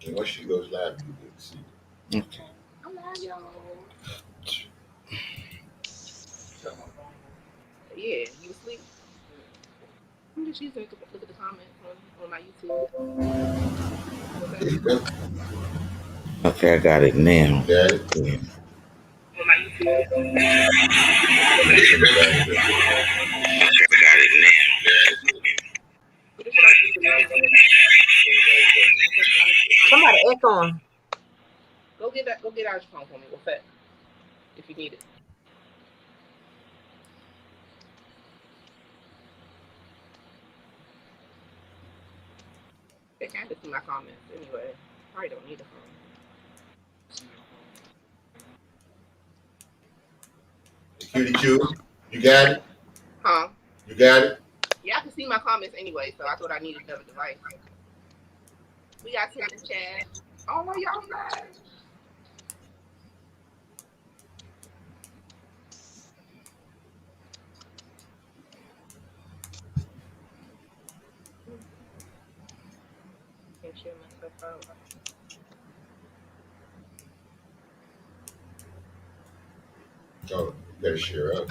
And once she goes live, you can see it. Okay. I love y'all. Yeah, you asleep? I'm just using it to look at the comments on my YouTube. There you go. Okay, I got it now. Got it? Yeah. On my YouTube. Make sure nobody does it. Got it now. Put this shit on YouTube now. Somebody echoing. Go get that. Go get out your phone for me. What's that? If you need it. They can't see my comments anyway. Probably don't need a phone. Cutie Q, you got it? Huh? You got it? Yeah, I can see my comments anyway, so I thought I needed another device. We got 10 in the chat. Oh, no, y'all not. Can't share my stuff out. Oh, you gotta share up.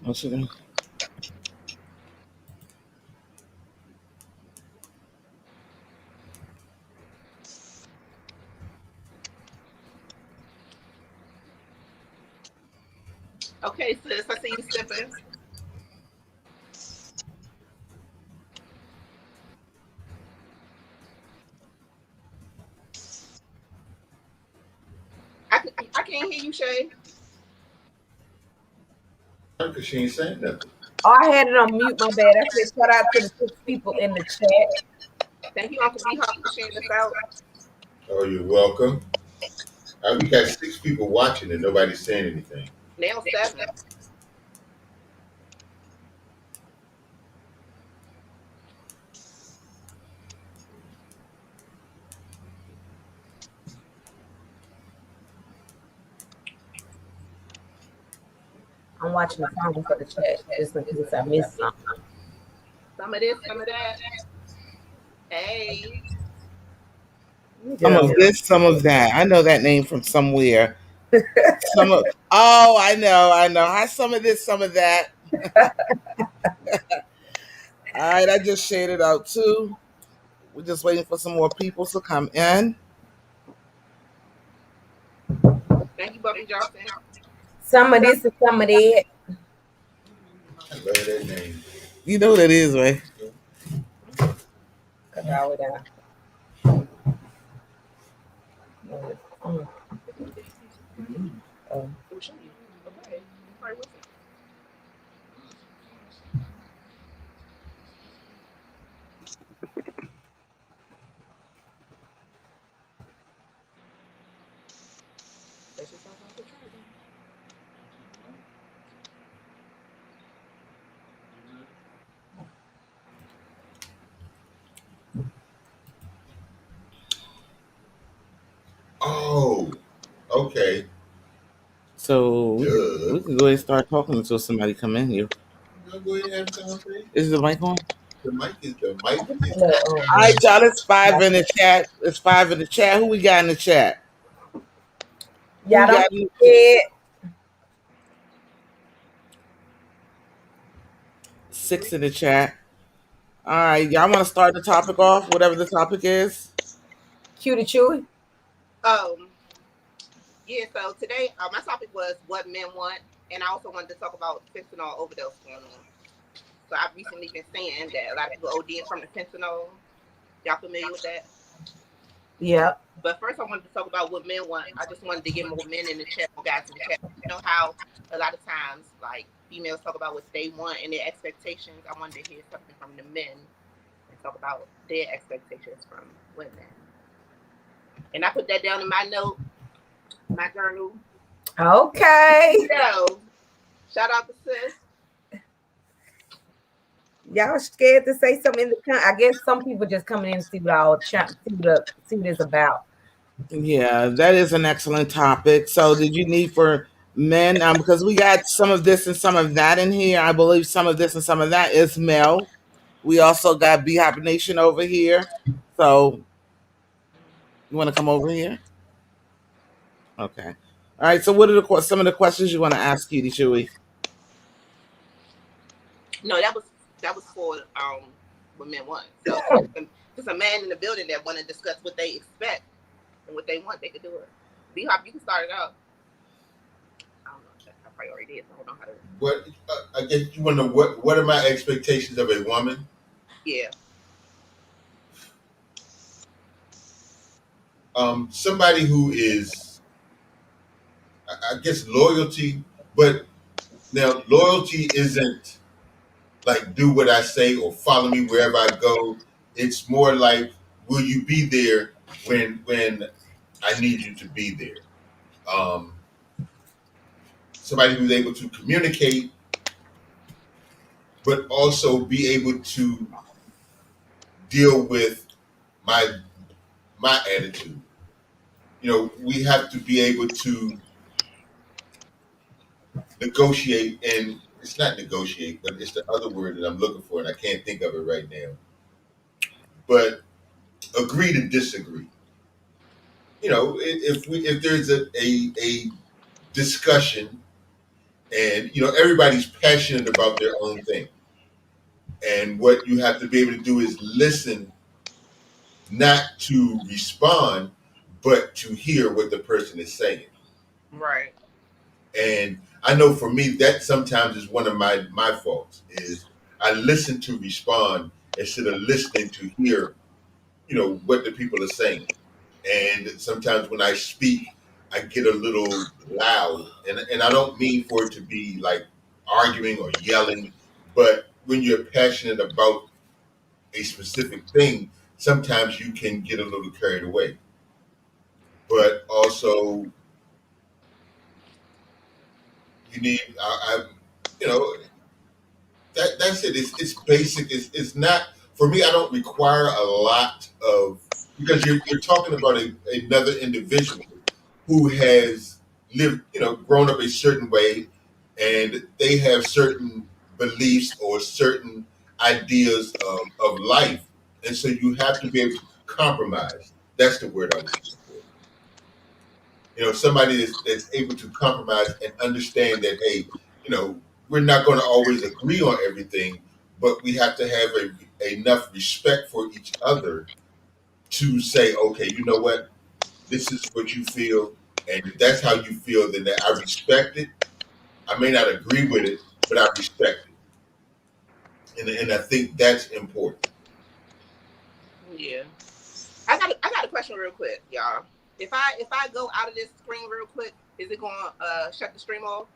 What's it? Okay, sis, I see you sipping. I can't hear you, Shay. Because she ain't saying nothing. Oh, I had it on mute. My bad. I said shout out to the 6 people in the chat. Thank you, Uncle B Hawk, for sharing this out. Oh, you're welcome. We got 6 people watching and nobody's saying anything. Now 7. I'm watching the phone for the chat just in case I missed something. Some of this, some of that. Hey. Some of this, some of that. I know that name from somewhere. I know. Hi, some of this, some of that. All right, I just shared it out too. We're just waiting for some more people to come in. Thank you, Buffy Johnson. Some of this and some of that. I love that name. You know what it is, right? Oh, okay. So we can go ahead and start talking until somebody come in here. Go ahead and have a conversation. Is the mic on? The mic is. All right, y'all. It's 5 in the chat. It's 5 in the chat. Who we got in the chat? Y'all don't forget. 6 in the chat. All right, y'all want to start the topic off, whatever the topic is? Cutie Chewy. Yeah, so today my topic was what men want, and I also wanted to talk about fentanyl overdose going on. So I've recently been saying that a lot of people ODing from the fentanyl. Y'all familiar with that? Yeah. But first I wanted to talk about what men want. I just wanted to get more men in the chat, more guys in the chat. You know how a lot of times like females talk about what they want and their expectations. I wanted to hear something from the men and talk about their expectations from women. And I put that down in my note, my journal. Okay. So, shout out to sis. Y'all scared to say something in the I guess some people just coming in to see what it's about. Yeah, that is an excellent topic. So did you need for men? Because we got some of this and some of that in here. I believe some of this and some of that is male. We also got Beehive Nation over here. So you want to come over here? Okay. All right. So what are some of the questions you want to ask, Cutie Chewy? No, that was for what men want. So if it's a man in the building that want to discuss what they expect and what they want, they could do it. B Hop, you can start it out. I don't know if that's how priority is. I don't know how to. What I guess you want to know what are my expectations of a woman? Yeah. Somebody who is, I guess, loyalty, but now loyalty isn't like do what I say or follow me wherever I go. It's more like, will you be there when I need you to be there? Um, Somebody who's able to communicate, but also be able to deal with my my attitude. We have to be able to negotiate, and it's not negotiate, but it's the other word that I'm looking for, and I can't think of it right now. But agree to disagree. If there's a discussion, and everybody's passionate about their own thing, and what you have to be able to do is listen, not to respond, but to hear what the person is saying. Right. And I know for me that sometimes is one of my faults is I listen to respond instead of listening to hear, what the people are saying. And sometimes when I speak, I get a little loud, and I don't mean for it to be like arguing or yelling, but when you're passionate about a specific thing, sometimes you can get a little carried away. But also, you need, you know, that's it. It's basic. It's not for me. I don't require a lot of because you're talking about another individual who has lived, grown up a certain way, and they have certain beliefs or certain ideas of life, and so you have to be able to compromise. That's the word I was looking for. Somebody that's able to compromise and understand that, hey, we're not going to always agree on everything, but we have to have enough respect for each other to say, okay, you know what, this is what you feel, and if that's how you feel, then I respect it. I may not agree with it, but I respect it, and I think that's important. Yeah. I got a question real quick, y'all. If I go out of this screen real quick, is it going to shut the stream off?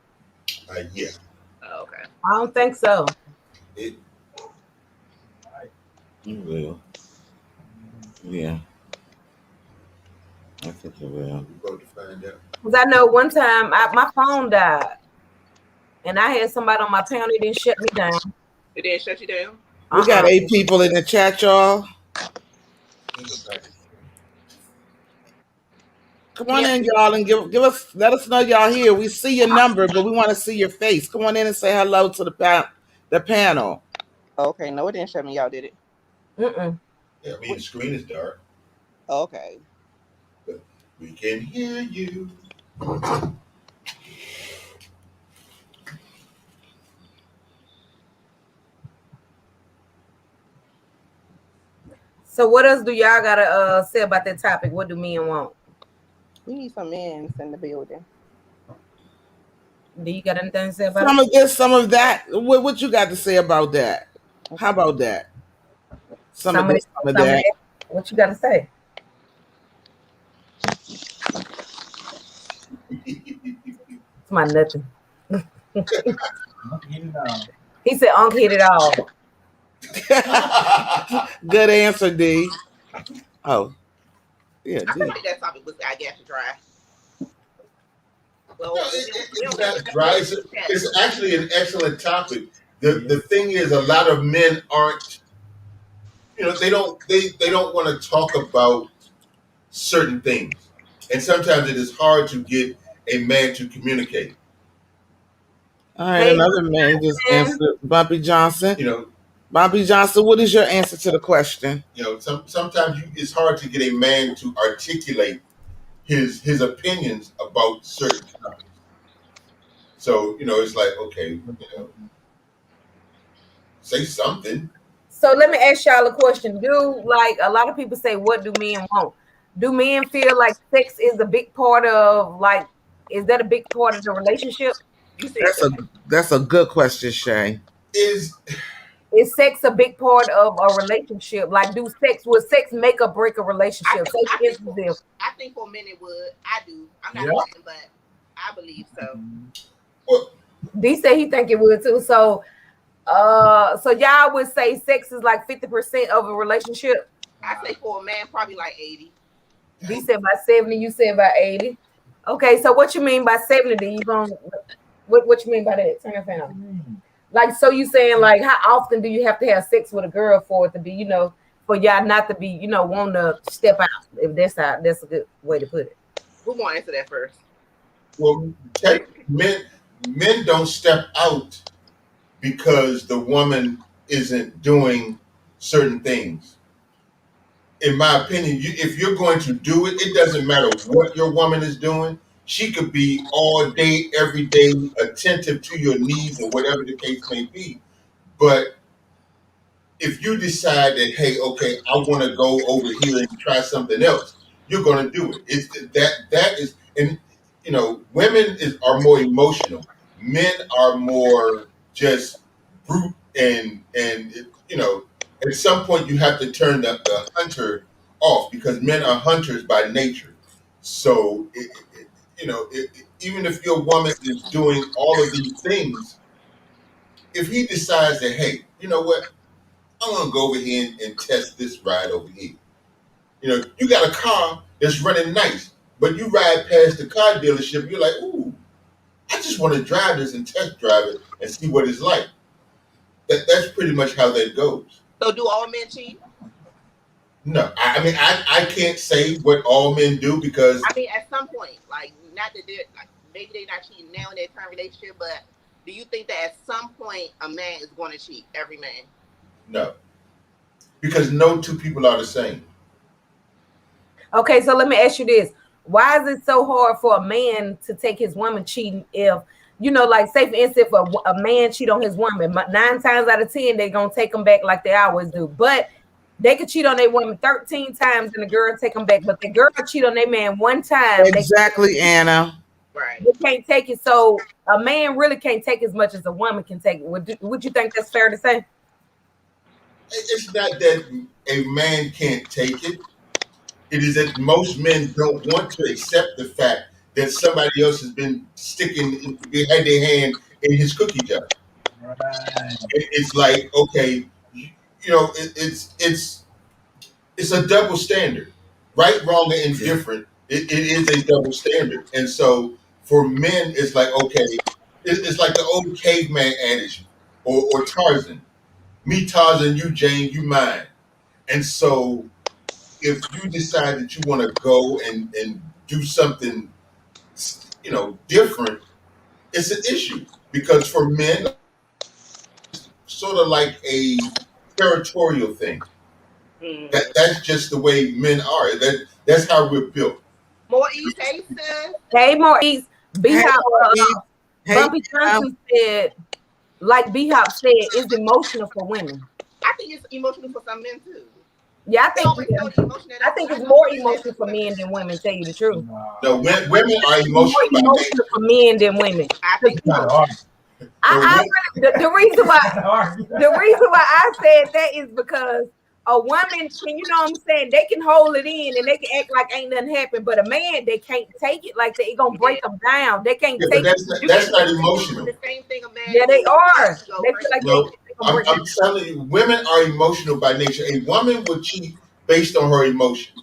Yeah. Oh, okay. I don't think so. It, You will. Yeah. I think it will. we're about to find out. Because I know one time my phone died, and I had somebody on my panel that didn't shut me down. It didn't shut you down? We got Uh-uh. 8 people in the chat, y'all. Ain't nobody. Come Can on you? in, y'all, and let us know y'all here. We see your number, but we want to see your face. Come on in and say hello to the panel. Okay, no, it didn't shut me out, did it? Mm-mm. Yeah, I mean the screen is dark, Okay. but we can hear you. So what else do y'all gotta say about that topic? What do men want? We need some men in the building. Do you got anything to say about Some it? of this, some of that. What you got to say about that? How about that? Some of Some of this, it, some of some of that. that. What you gotta say? It's my nothing. He said, "Unc hit it all." Good answer, D. Oh, yeah, I feel D. like that topic was, I guess, dry. No, Well, we it's don't get not enough dry. men in It's, the chat. it's actually an excellent topic. The thing is, a lot of men aren't. They don't want to talk about certain things, and sometimes it is hard to get a man to communicate. All right, Hey, another man just man. answered. Bumpy Johnson. You know, Bobby Johnson, what is your answer to the question? Sometimes it's hard to get a man to articulate his opinions about certain topics. So it's like, okay, say something. So let me ask y'all a question. Do like a lot of people say, what do men want? Do men feel like sex is a big part of like? Is that a big part of the relationship? You said That's that. a that's a good question, Shay. Is Is sex a big part of a relationship? Like, will sex make or break a I relationship? think Say I for think instance, for if I think for men it would. I do. I'm not Yeah. a man, but I believe so. well, D said he think it would too. So y'all would say sex is like 50% of a relationship. I say for a man, probably like 80. D said by 70, you said by 80. Okay, so what you mean by 70? You going what you mean by that? Turn your fan on. Like, so you saying like how often do you have to have sex with a girl for it to be, for y'all not to be, want to step out? If that's a good way to put it. Who gonna answer that first? well, men don't step out because the woman isn't doing certain things. In my opinion, if you're going to do it, it doesn't matter what your woman is doing. She could be all day, every day, attentive to your needs or whatever the case may be. But if you decide that, hey, okay, I want to go over here and try something else, you're going to do it. It's that is, and women are more emotional. Men are more just brute, and at some point you have to turn the hunter off because men are hunters by nature. So even if your woman is doing all of these things, if he decides that, hey, you know what, I want to go over here and test this ride over here. You got a car that's running nice, but you ride past the car dealership, you're like, ooh, I just want to drive this and test drive it and see what it's like. That's pretty much how that goes. So do all men cheat? No, I mean, I can't say what all men do because I mean, at some point, like not that they're like maybe they're not cheating now in their current relationship, but do you think that at some point a man is going to cheat? Every man. no, because no two people are the same. Okay, so let me ask you this. Why is it so hard for a man to take his woman cheating if, like say for instance, if a man cheat on his woman, 9 times out of 10, they're going to take them back like they always do. But they could cheat on their woman 13 times and the girl take them back. But the girl cheat on their man one time, Exactly, Anna. Right. they can't take it. So a man really can't take as much as a woman can take. Would you think that's fair to say? It's not that a man can't take it. It is that most men don't want to accept the fact that somebody else has been had their hand in his cookie jar. Right. It's like, okay, it's a double standard, right, wrong, and indifferent. It is a double standard, and so for men, it's like, okay, it's like the old caveman adage, or Tarzan, me Tarzan, you Jane, you mine, and so if you decide that you want to go and do something, different, it's an issue because for men, sort of like a territorial thing. Mm. That's just the way men are. That's how we're built. More East sis. Hey, Maurice, B Hey, Hop, Maurice. Hey, Bumpy Anna. Johnson said, like B Hop said, it's emotional for women. I think it's emotional for some men too. Yeah, They always tell the emotion that I think I it's know more you said emotional this for women. men than women. Tell you the truth, No, women are it's more emotional by nature. emotional for men than women. I think Kind of so. hard. No, I really, the reason why Kind of hard. I said that is because a woman can, what I'm saying, they can hold it in and they can act like ain't nothing happened, but a man, they can't take it, like it gonna Yeah. break them down. They can't yeah, but take it. You that's can not you can do emotional. the same thing a man Yeah, do. they are. Go They feel crazy. like No, they gonna break I'm telling you, women are emotional by nature. A woman will cheat based on her emotion.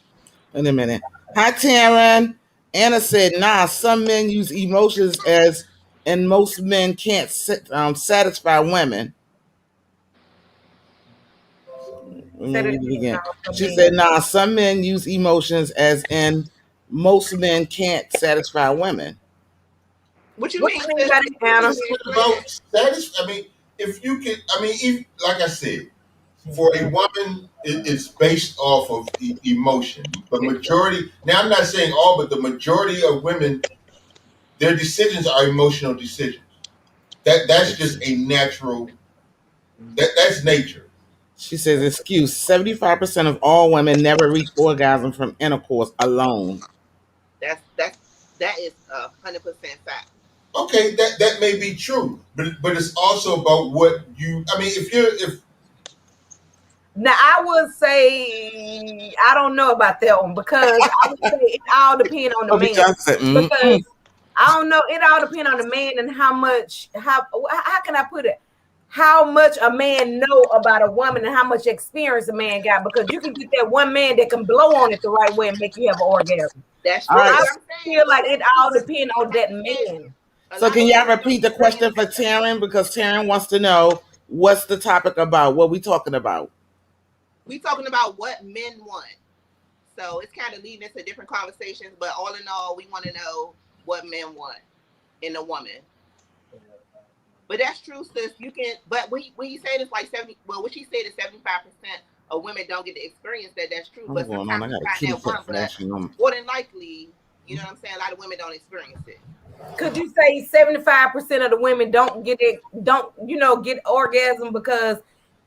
Wait a minute. Hi, Taryn. Anna said, nah, some men use emotions and most men can't satisfy women. Let me Said it read it again. again, no, She men. said, nah, some men use emotions as in most men can't satisfy women. What you What mean, you mean sis? by that, Anna? It's not about status. I mean, if you can, I mean, if, like I said, For a woman, it's based off of emotion. The majority, now I'm not saying all, but the majority of women, their decisions are emotional decisions. That's just a natural. That's nature. She says, excuse 75% of all women never reach orgasm from intercourse alone. That's that is 100% fact. Okay, that may be true, but it's also about what you. I mean, if Now I would say I don't know about that one because I would say it all depends on the Kobe man. Johnson said, mm-mm. Because I don't know, it all depends on the man and how can I put it? How much a man know about a woman and how much experience a man got, because you can get that one man that can blow on it the right way and make you have an orgasm. That's All true. right. I What I'm saying, feel like it all depends on that man. So can y'all repeat the question for Taryn? Because Taryn wants to know what's the topic about? What we talking about? We talking about what men want. So it's kind of leading into different conversations, but all in all, we want to know what men want in a woman. But that's true, sis. You can, but when you say it's like 70, well, what she said is 75% of women don't get to experience that. That's true. But What's going on? sometimes I you got a find kitty that one, cat but flashing on. more than likely, you know what I'm saying? A lot of women don't experience it. Could you say 75% of the women don't get orgasm because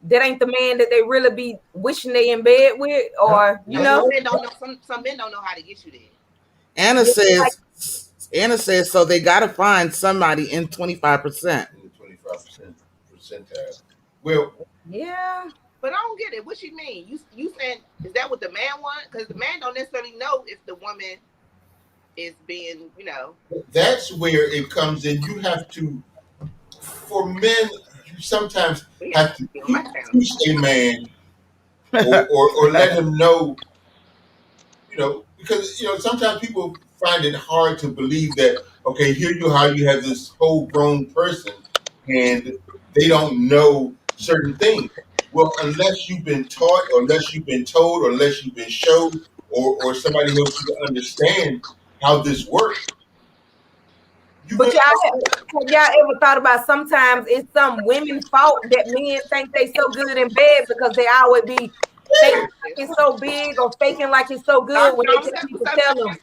that ain't the man that they really be wishing they in bed with, or Some men don't know. Some men don't know how to get you there. Anna says so they gotta find somebody in 25%. in the 25% percentile. Well, yeah. But I don't get it. What you mean? You saying is that what the man want? Because the man don't necessarily know if the woman is being, that's where it comes in. You have to, for men, you sometimes have to teach a man or let him know, because sometimes people find it hard to believe that, okay, here you are, you have this whole grown person and they don't know certain things. Well, unless you've been taught, or unless you've been told, or unless you've been showed, or somebody helps you to understand how this works, you But really don't know. have y'all ever thought about sometimes it's some women's fault that men think they so good in bed because they always be faking Yeah, like it's so big or faking like it's so good when they just need to tell them,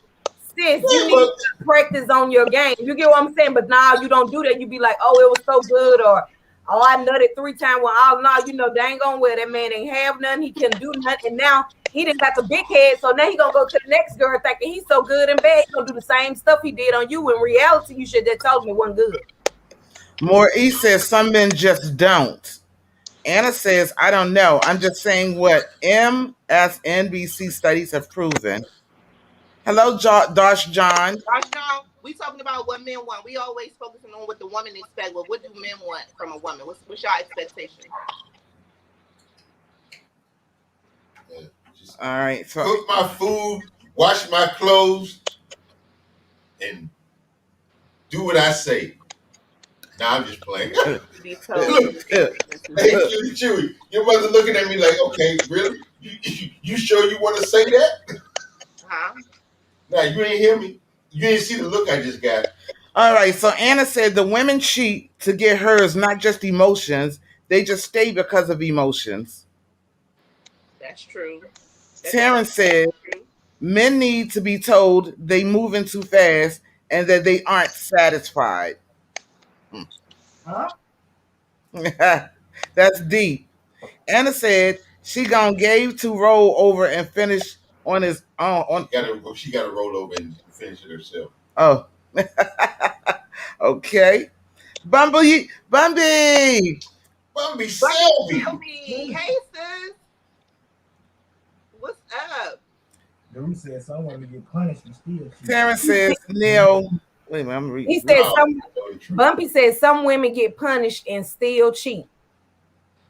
sis, you yeah, need but to practice on your game. You get what I'm saying? But now you don't do that. You be like, oh, it was so good, or oh, I nutted 3 times. Well, oh no, dang on well, that man ain't have nothing. He can do nothing. And now he didn't got the big head. So now he gonna go to the next girl thinking he's so good in bed. He gonna do the same stuff he did on you. In reality, you should have told me it wasn't good. Maurice says some men just don't. Anna says, I don't know. I'm just saying what MSNBC studies have proven. Hello, Dosh John. We talking about what men want. We always focusing on what the woman expect. Well, what do men want from a woman? What's your expectation? All right. So cook my food, wash my clothes, and do what I say. Now I'm just playing. Look, hey, Cutie Chewy, your mother looking at me like, okay, really? You sure you want to say that? Huh? Nah, you ain't hear me. You didn't see the look I just got. All right. So Anna said the women cheat to get hers, not just emotions. They just stay because of emotions. That's true. Taryn said men need to be told they moving too fast and that they aren't satisfied. Huh? That's deep. Anna said she gonna gave to roll over and finish on his own. She gotta roll over and finish it herself. Oh, okay. Bumby, Selby. Hey sis, what's up? Dude said someone to get punished and still cheat. Terrence says Neil. Wait a minute, I'm reading. He said Bumpy said some women get punished and still cheat.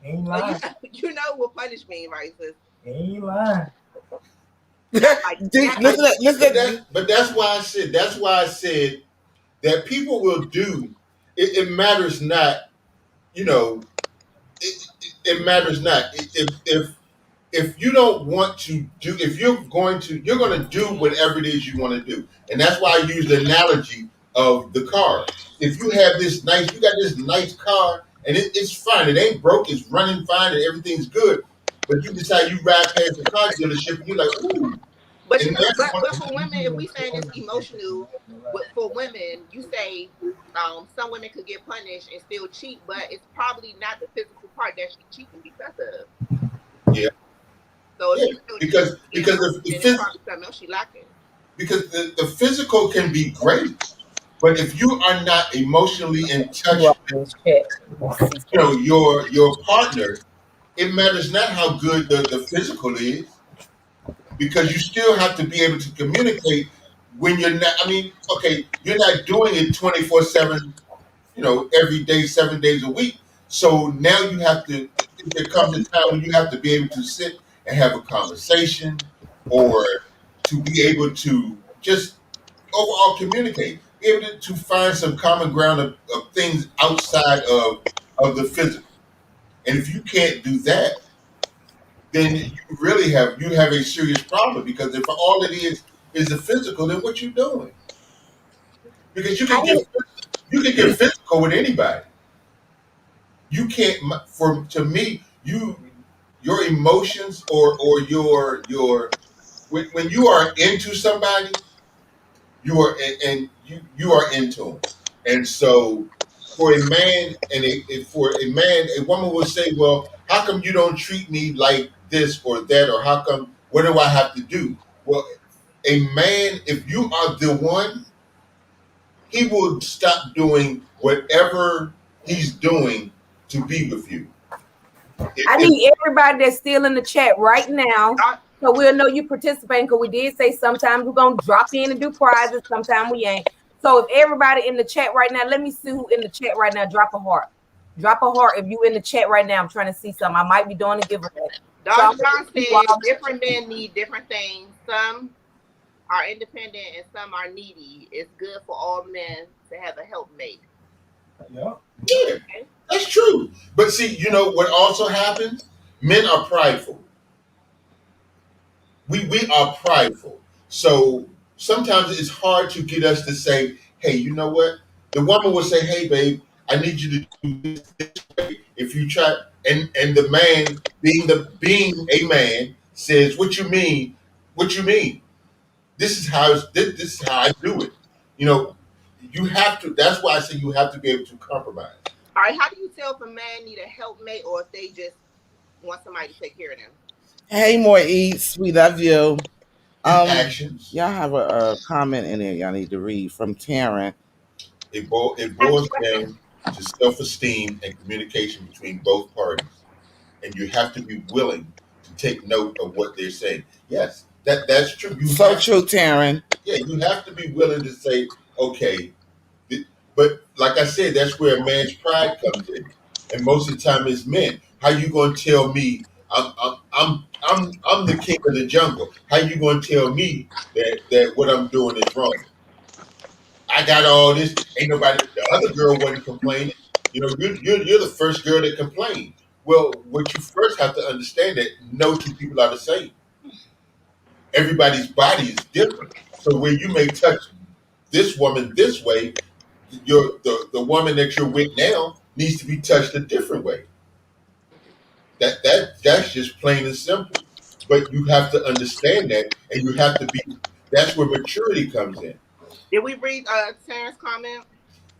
Ain't lying. You know what punish mean, right, sis? Ain't lying. Listen. But that's why I said that people will do. It matters not. It matters not. If you don't want to do, if you're going to do whatever it is you want to do, and that's why I use the analogy of the car. If you got this nice car, and it's fine. It ain't broke. It's running fine, and everything's good. but you decide you ride past the car dealership and you're like, ooh. But And you know, that's one. but for women, if we saying it's emotional, for women, you say some women could get punished and still cheat, but it's probably not the physical part that she's cheating because of. Yeah, So if yeah. you still cheat the Because emotion, then it's probably something else she lacking. because the physical can be great, but if you are not emotionally in You touch are with, in this chat. your partner, it matters not how good the physical is, because you still have to be able to communicate when you're not. I mean, okay, you're not doing it 24/7, every day, 7 days a week. So now you have to. There comes a time when you have to be able to sit and have a conversation, or to be able to just overall communicate, be able to find some common ground of things outside of the physical. And if you can't do that, then you have a serious problem, because if all it is the physical, then what you doing? Because I didn't. you can get physical with anybody. You can't. For to me, your emotions, or your when you are into somebody, you are, and you are into them. And so for a man, for a man, a woman will say, well, how come you don't treat me like this or that, or how come, what do I have to do? Well, a man, if you are the one, he will stop doing whatever he's doing to be with you. I If need everybody that's still in the chat right now, I, so we'll know you participating. Because we did say sometimes we're gonna drop in and do prizes, sometimes we ain't. So if everybody in the chat right now, let me see who in the chat right now. Drop a heart. Drop a heart if you in the chat right now. I'm trying to see something. I might be doing a giveaway. So Dr. I'm John you said all. different men need different things. Some are independent and some are needy. It's good for all men to have a helpmate. Yeah. yeah, Okay? that's true. But see, what also happens? Men are prideful. We are prideful. So sometimes it's hard to get us to say, hey, you know what? The woman will say, hey, babe, I need you to do this way. If you try, and the man, being a man, says, what you mean? What you mean? This is how I do it. You know, you have to. That's why I say you have to be able to compromise. All right, how do you tell if a man need a helpmate or if they just want somebody to take care of them? Hey, more eats. We love you. His actions. Y'all have a comment in there y'all need to read from Taryn. It Ask the boils question. down to self-esteem and communication between both parties, and you have to be willing to take note of what they're saying. Yes, that's true. So true, Taryn. Yeah, you have to be willing to say, okay, but like I said, that's where a man's pride comes in, and most of the time it's men. How you going to tell me I'm the king of the jungle? How you going to tell me that what I'm doing is wrong? I got all this. Ain't nobody. The other girl wasn't complaining. You're the first girl that complained. Well, what you first have to understand that no two people are the same. Everybody's body is different. So where you may touch this woman this way, the woman that you're with now needs to be touched a different way. That's just plain and simple. But you have to understand that, and you have to be. That's where maturity comes in. Did we read Terrence's comment?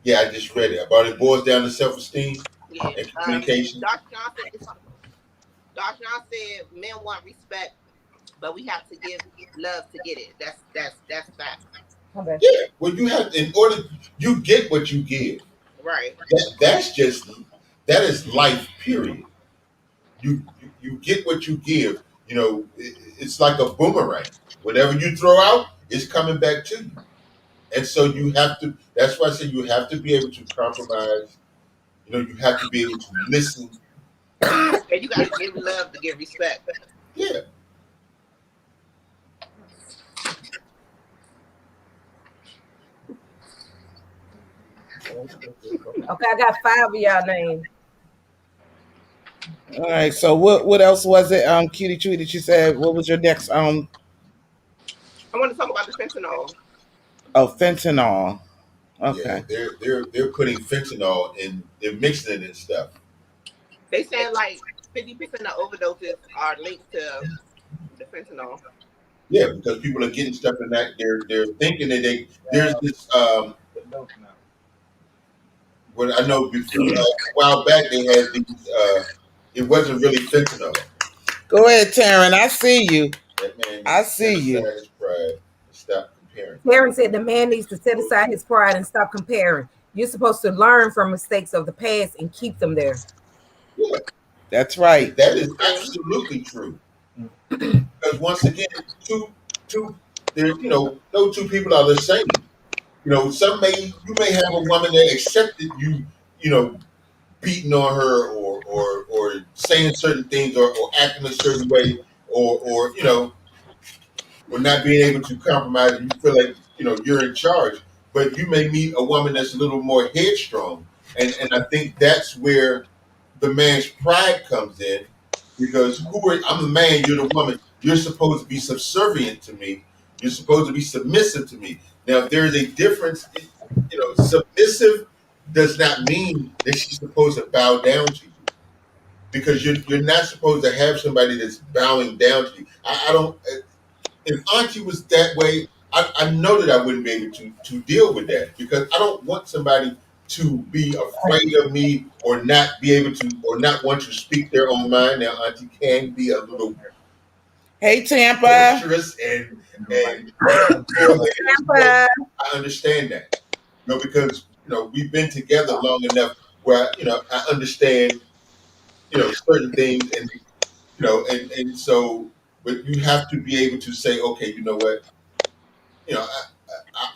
Yeah, I just read it. About it boils down to self-esteem Yeah. and communication. Dr. John said this. Dr. John said men want respect, but we have to give love to get it. That's fact. Okay. Yeah, well, you have, in order, you get what you give. Right. That is life. Period. You get what you give. It's like a boomerang. Whatever you throw out is coming back to you. And so you have to. That's why I say you have to be able to compromise. You have to be able to listen. And you got to give love to get respect. Yeah. Okay, I got 5 of y'all names. All right. So what else was it? Cutie Tree that you said. What was your next? I want to talk about the fentanyl. Oh, fentanyl. Yeah, Okay. they're putting fentanyl in, they're mixing it and stuff. They saying like 50% of overdoses are linked to the fentanyl. Yeah, because people are getting stuff in that they're thinking that there's this what I know before a while back they had these it wasn't really fentanyl. Go ahead, Taryn. I see you. That man I needs to set see you. aside his pride and stop comparing. Karen said the man needs to set aside his pride and stop comparing. You're supposed to learn from mistakes of the past and keep them there. Yeah, That's right. that is absolutely true. Because once again, two there's no two people are the same. You may have a woman that accepted you know beating on her or saying certain things or acting a certain way or or not being able to compromise. You feel like you're in charge, but you may meet a woman that's a little more headstrong, and I think that's where the man's pride comes in, because I'm the man, you're the woman. You're supposed to be subservient to me. You're supposed to be submissive to me. Now, if there is a difference, submissive does not mean that she's supposed to bow down to you, because you're not supposed to have somebody that's bowing down to you. I don't. If Auntie was that way, I know that I wouldn't be able to deal with that, because I don't want somebody to be afraid of me or not be able to or not want to speak their own mind. Now, Auntie can be a little Hey, Tampa. boisterous and Tampa. I understand that, because we've been together long enough where I understand certain things, and and so, but you have to be able to say, okay, you know what, you know,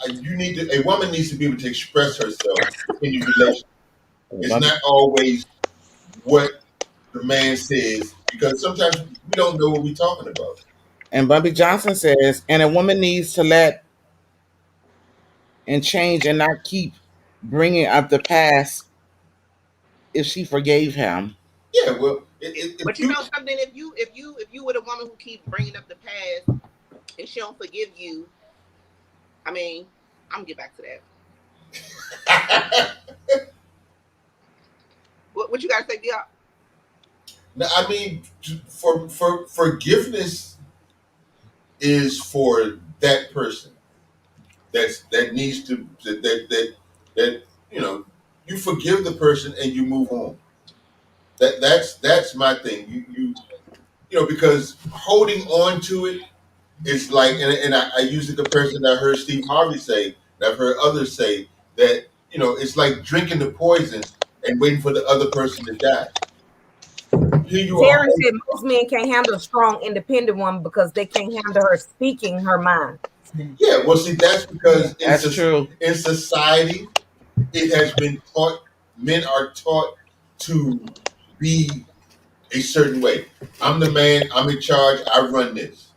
you need to. A woman needs to be able to express herself in your relationship. It's not always what the man says, because sometimes we don't know what we're talking about. And Bumpy Johnson says, and a woman needs to let and change and not keep bringing up the past if she forgave him. Yeah, well, if But you know something, if you with a woman who keep bringing up the past and she don't forgive you, I mean, I'm gonna get back to that. What you gotta say, Diop? now, I mean, for forgiveness is for that person that needs to that you forgive the person and you move on. That's my thing. Because holding on to it is like, and I use the comparison that I heard Steve Harvey say, that I've heard others say, that it's like drinking the poison and waiting for the other person to die. Here you are. Karen said most men can't handle a strong, independent woman because they can't handle her speaking her mind. Yeah, well, see, that's because That's true. in society, it has been taught, men are taught to be a certain way. I'm the man, I'm in charge, I run this.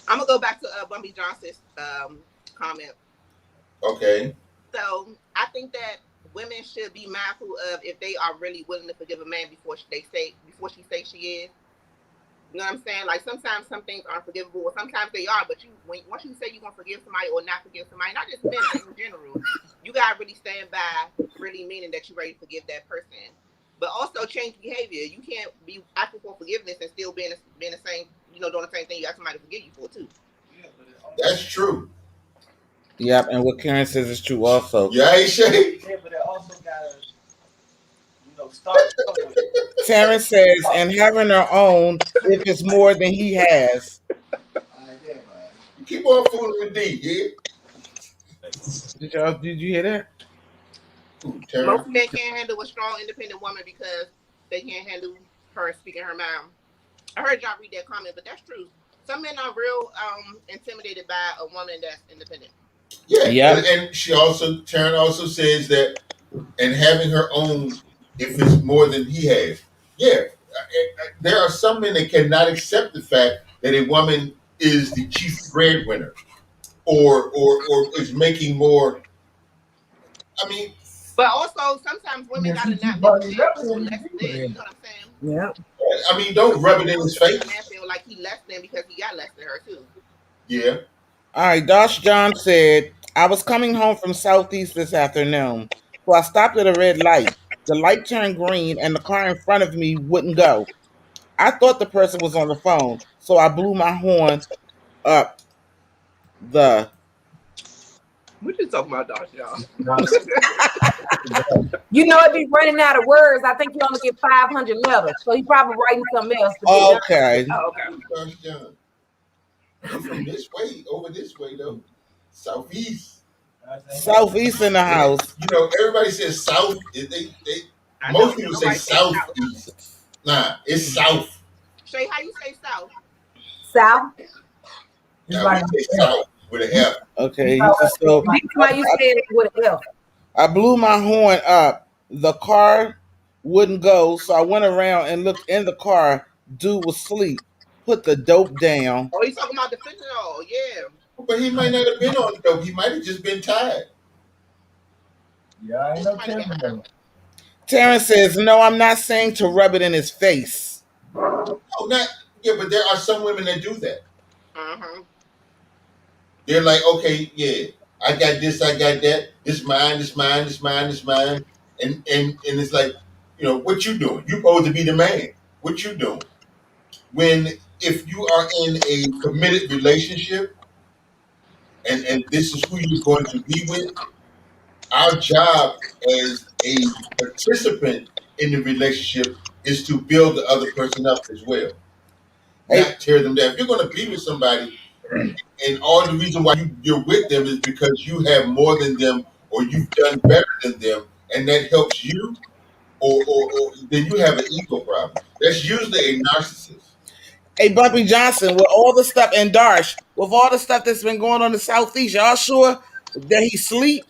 I'm gonna go back to Bumpy Johnson's comment. Okay. So I think that women should be mindful of if they are really willing to forgive a man before she say she is. You know what I'm saying? Like sometimes some things aren't forgivable, or sometimes they are. But once you say you're gonna forgive somebody or not forgive somebody, not just men, but in general, you gotta really stand by, really meaning that you're ready to forgive that person. But also change behavior. You can't be asking for forgiveness and still being the same, doing the same thing you ask somebody to forgive you for too. That's true. Yep, and what Karen says is true also. Yeah, ain't Shay? Yeah, but it also gotta, start. Taryn says, and having her own if it's more than he has. You keep on fooling with D, yeah? Did you hear that? Ooh, Most Terrence. men can't handle a strong, independent woman because they can't handle her speaking her mind. I heard y'all read that comment, but that's true. Some men are real intimidated by a woman that's independent. Yeah, Yep. and Taryn also says that, and having her own if it's more than he has. Yeah, there are some men that cannot accept the fact that a woman is the chief breadwinner, or is making more. I mean, But also, sometimes women gotta not live with men for less than. You know what I'm saying? Yeah. I mean, don't rub it in his Make a face. man feel like he less than because he got less than her too. Yeah. All right, Dosh John said, I was coming home from Southeast this afternoon. So I stopped at a red light. The light turned green and the car in front of me wouldn't go. I thought the person was on the phone, so I blew my horn up the. What you talking about, Dosh, y'all? You know, it be running out of words. I think you only get 500 letters, so he probably writing something else to get done. Okay. Oh, okay. Josh John. I'm from this way, over this way though. Southeast. Southeast in the house. You know, everybody says south. I Most know, people say nobody say south. southeast. Nah, it's south. Shay, how you say south? South. Now we say south with an F. Okay. So Why you said it with an F? I blew my horn up. The car wouldn't go, so I went around and looked in the car. Dude was asleep. Put the dope down. Oh, he's talking about the fentanyl, yeah. But he might not have been on dope. He might have just been tired. Yeah, I ain't no telling. Terrence says, "No, I'm not saying to rub it in his face." Oh, not yeah, but there are some women that do that. Uh-huh. They're like, okay, yeah, I got this, I got that. This mine, this mine, this mine, this mine, and it's like, you know, what you doing? You supposed to be the man. What you doing? When if you are in a committed relationship, and this is who you're going to be with, our job as a participant in the relationship is to build the other person up as well, not tear them down. If you're going to be with somebody, and all the reason why you're with them is because you have more than them or you've done better than them, and that helps you, or then you have an ego problem. That's usually a narcissist. Hey, Bumpy Johnson, with all the stuff, and Darsh, with all the stuff that's been going on in the Southeast, y'all sure that he sleep?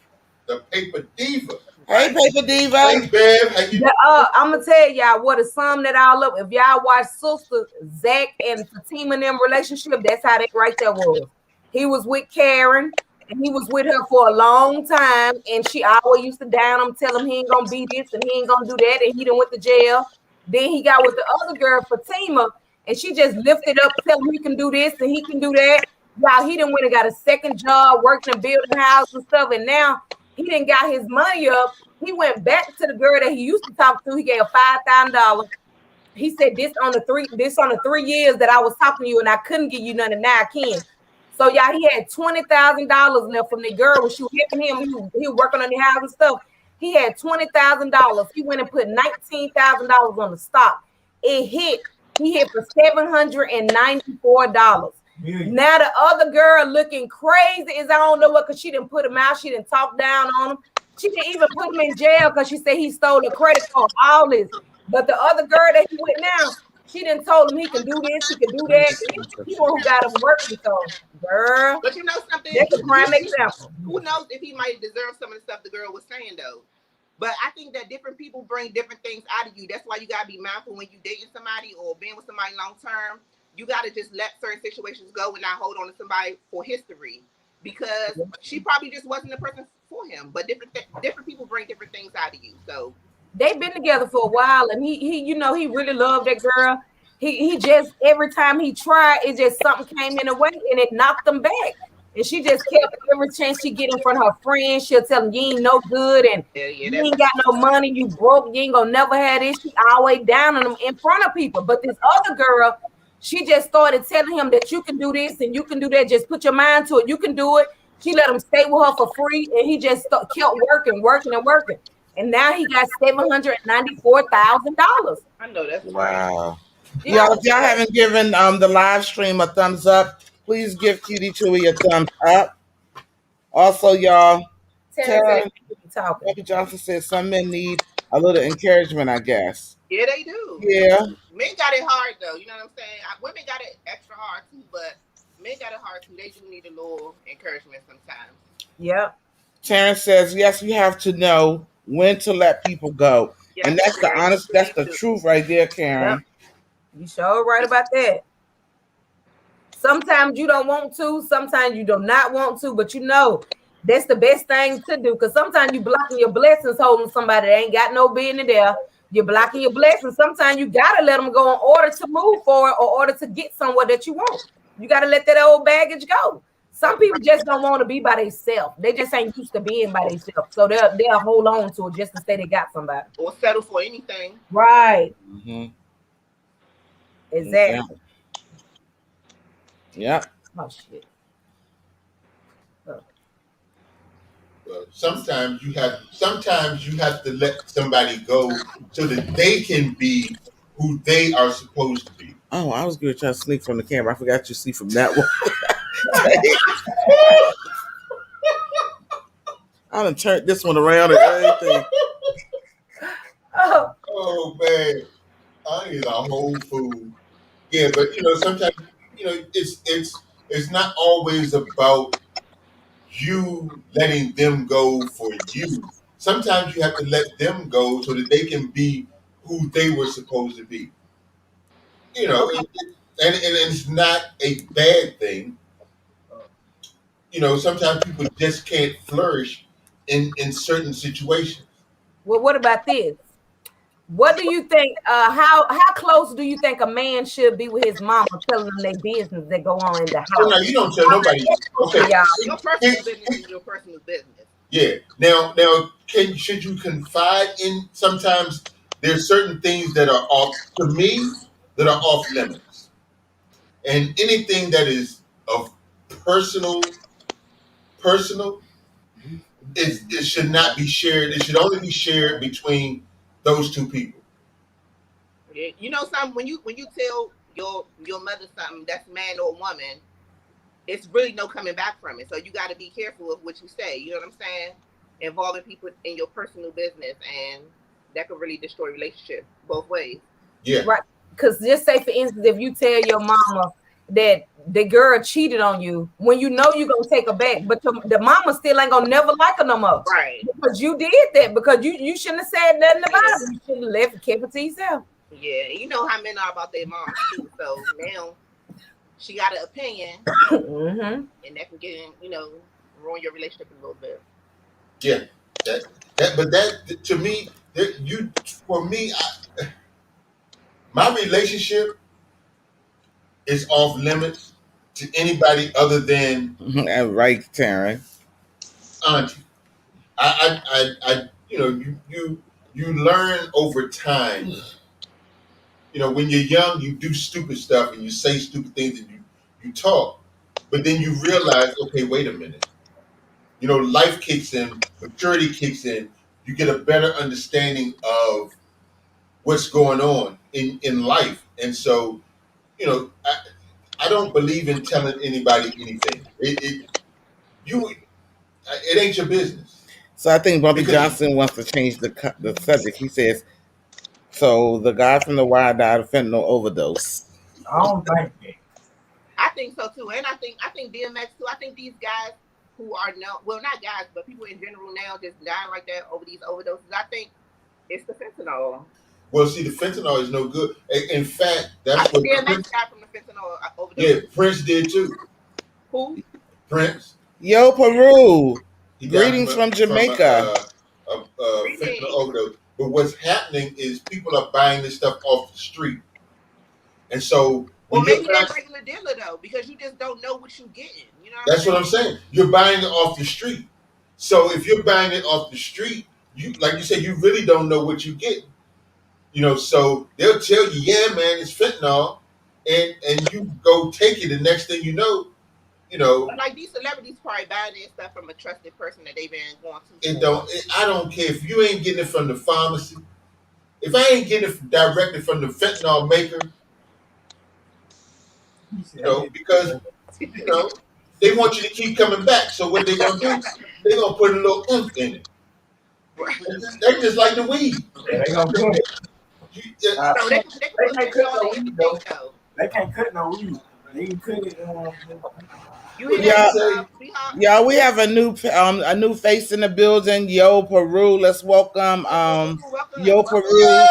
The paper diva. Hey, Paper Diva. Hey, Bev. How you? I'm gonna tell y'all what is sum that all up. If y'all watch Sister Zach and Fatima in them relationship, that's how that right there was. He was with Karen, and he was with her for a long time, and she always used to down him, tell him he ain't gonna be this and he ain't gonna do that, and he done went to jail. Then he got with the other girl, Fatima, and she just lifted up, tell him he can do this and he can do that. Y'all, he done went and got a second job working and building houses and stuff, and now he didn't got his money up. He went back to the girl that he used to talk to. He gave $5,000. He said, this on the 3 years that I was talking to you, and I couldn't give you none, and now I can. So y'all, he had $20,000 left from the girl when she was helping him. He was working on the house and stuff. He had $20,000. He went and put $19,000 on the stock. It hit. He hit for $794. Now the other girl looking crazy as I don't know what, because she didn't put him out. She didn't talk down on him. She didn't even put him in jail because she said he stole a credit card, all this. But the other girl that he with now, she didn't told him he can do this, he can do that. He who got him working. So, girl, but you know something? That's a prime example. Who knows if he might deserve some of the stuff the girl was saying though. But I think that different people bring different things out of you. That's why you gotta be mindful when you dating somebody or being with somebody long term. You gotta just let certain situations go and not hold on to somebody for history, because she probably just wasn't the person for him. But different people bring different things out of you. So they've been together for a while, and he you know, he really loved that girl. He just, every time he tried, it just something came in the way and it knocked him back. And she just kept, every chance she get in front of her friends, she'll tell him, you ain't no good, and you ain't got no money, you broke, you ain't gonna never have this. She always down on him in front of people. But this other girl, she just started telling him that you can do this and you can do that. Just put your mind to it. You can do it. She let him stay with her for free, and he just kept working. And now he got $794,000. I know that's wow. Y'all, if y'all haven't given the live stream a thumbs up, please give Cutie Chewy a thumbs up. Also, y'all, Tara Johnson says some men need a little encouragement, I guess. Yeah, they do. Yeah. Men got it hard though. You know what I'm saying? Women got it extra hard too, but men got it hard too. They do need a little encouragement sometimes. Yep. Terrence says, yes, you have to know when to let people go. Yes, and that's the honest, that's the truth right there, Karen. Yep. You sure right about that. Sometimes you don't want to, sometimes you do not want to, but you know that's the best thing to do, because sometimes you blocking your blessings holding somebody that ain't got no business there. You're blocking your blessings. Sometimes you gotta let them go in order to move forward or order to get somewhere that you want. You gotta let that old baggage go. Some people just don't want to be by themselves. They just ain't used to being by themselves. So they'll hold on to it just to say they got somebody. or settle for anything. Right. Mm-hmm. Exactly. Yeah. Yeah. Oh shit. Oh. Sometimes you have to let somebody go so that they can be who they are supposed to be. Oh, I was going to try to sneak from the camera. I forgot you see from that one. I done turned this one around and everything. Oh. Oh man, I need a whole food. Yeah, but sometimes it's not always about you letting them go for you. Sometimes you have to let them go so that they can be who they were supposed to be. Okay. And it's not a bad thing. Sometimes people just can't flourish in certain situations. Well, what about this? What do you think? How close do you think a man should be with his mama, telling them their business that go on in the Oh no, house? you don't tell nobody. Okay. Yeah. Your personal business is your personal business. Yeah. Now, should you confide in? Sometimes there's certain things that are off to me that are off limits, and anything that is of personal, personal, it should not be shared. It should only be shared between those two people. Yeah. You know something, when you tell your mother something that's man or woman, it's really no coming back from it. So you got to be careful of what you say. You know what I'm saying? Involving people in your personal business, and that could really destroy relationships both ways. Yeah. Right. Because just say, for instance, if you tell your mama that the girl cheated on you, when you know you're gonna take her back, but the mama still ain't gonna never like her no more. Right. Because you did that, because you shouldn't have said nothing about Yeah. it. You should have left it, kept it to yourself. Yeah. You know how men are about their moms too. So now she got an opinion, Mm-hmm. and that can get in, ruin your relationship a little bit. Yeah. But to me, for me, my relationship is off limits to anybody other than Right, Taryn. auntie. You learn over time. When you're young, you do stupid stuff and you say stupid things and you talk, but then you realize, okay, wait a minute. Life kicks in, maturity kicks in. You get a better understanding of what's going on in life, and so I don't believe in telling anybody anything. It ain't your business So I think Bumpy because Johnson wants to change the subject. He says, so the guy from the wire died of fentanyl overdose. I don't think that. I think so too, and I think DMX too. I think these guys who are now, well, not guys, but people in general now just dying like that over these overdoses. I think it's the fentanyl. Well, see, the fentanyl is no good. In fact, I that's think what DMX Prince. died from the fentanyl Yeah, overdose. Prince did too. Who? Prince, Yo, Peru. he died Greetings from from Jamaica. a fentanyl Greetings. overdose. But what's happening is people are buying this stuff off the street, and so Or when you're maybe they buying, regular dealer though, because you just don't know what you getting. You know what I'm that's what saying? I'm saying. You're buying it off the street. So if you're buying it off the street, you like you said, you really don't know what you get. So they'll tell you, yeah, man, it's fentanyl, and you go take it. The next thing you know, But like these celebrities probably buying their stuff from a trusted person that they've been going to it for. don't. I don't care if you ain't getting it from the pharmacy. If I ain't getting it directly from the fentanyl maker, He said, I did. because you know they want you to keep coming back. So what they gonna do? They gonna put a little oomph in it. They just like the weed. Yeah, they gonna cut it. So they can They put can't cut fentanyl no in weed though. anything though. They can't cut no weed. They can cut it. You What hear did that? you Yeah, say? Sweetheart? yeah, we have a new face in the building. Yo, Peru. Let's welcome Welcome, Yo welcome. Peru Yo,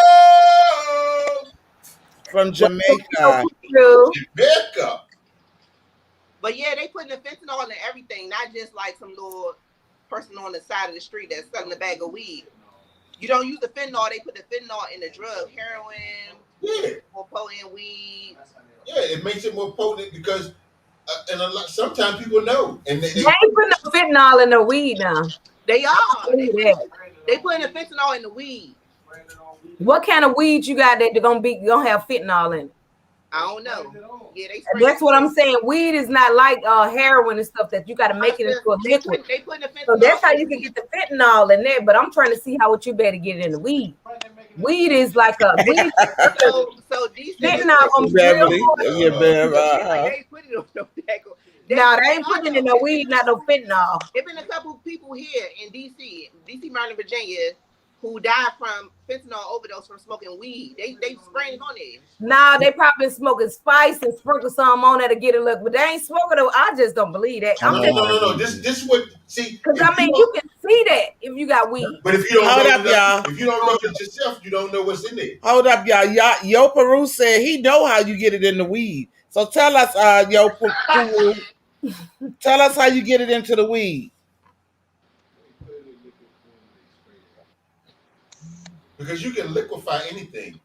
from Well, Jamaica. true. Jamaica. But yeah, they putting the fentanyl in everything, not just like some little person on the side of the street that's selling a bag of weed. You don't use the fentanyl; they put the fentanyl in the drug, heroin, Yeah, or potent weed. yeah. It makes it more potent because And sometimes people know, and They ain't putting no fentanyl in the weed now. They are. Believe that. They putting the fentanyl in the weed. What kind of weed you got that gonna have fentanyl in it? I don't know. Yeah, they. That's what I'm saying. Weed is not like heroin and stuff that you got to make it into a liquid. They putting the fentanyl. So that's how you can get the fentanyl in there. But I'm trying to see how what you better get it in the weed. Weed is like a weed. So these fentanyl gonna be real hard. Yeah, babe. They ain't putting it on no tobacco. No, they ain't putting it in no weed, not no fentanyl. There been a couple people here in DC, Maryland, Virginia, who died from fentanyl overdose from smoking weed. They spraying it on it. Nah, they probably been smoking spice and sprinkle some on there to get a look, but they ain't smoking it. I just don't believe that. No. This what see. Because I mean, you can see that if you got weed. But if you don't Hold know up, y'all. if you don't know it yourself, you don't know what's in there. Hold up, y'all. Yo Peru said he know how you get it in the weed. So tell us, Yo Peru, tell us how you get it into the weed. Because you can liquefy anything.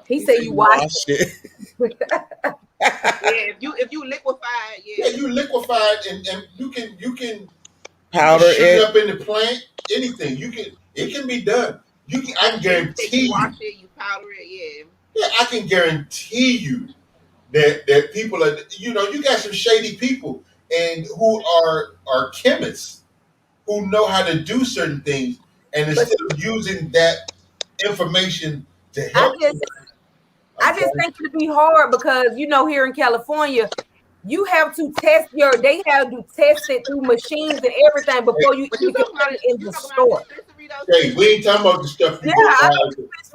He said you wash it. Yeah, if you liquefy it, Yeah, you liquefy it and you can Powder shoot it. up in the plant. Anything it can be done. I can guarantee you wash it, you powder it, yeah. Yeah, I can guarantee you that people are, you got some shady people and who are chemists who know how to do certain things, and instead of using that information to help I just think it'd be hard because here in California, you have to they have to test it through machines and everything before you can put it in the store. Hey, we ain't talking about the stuff you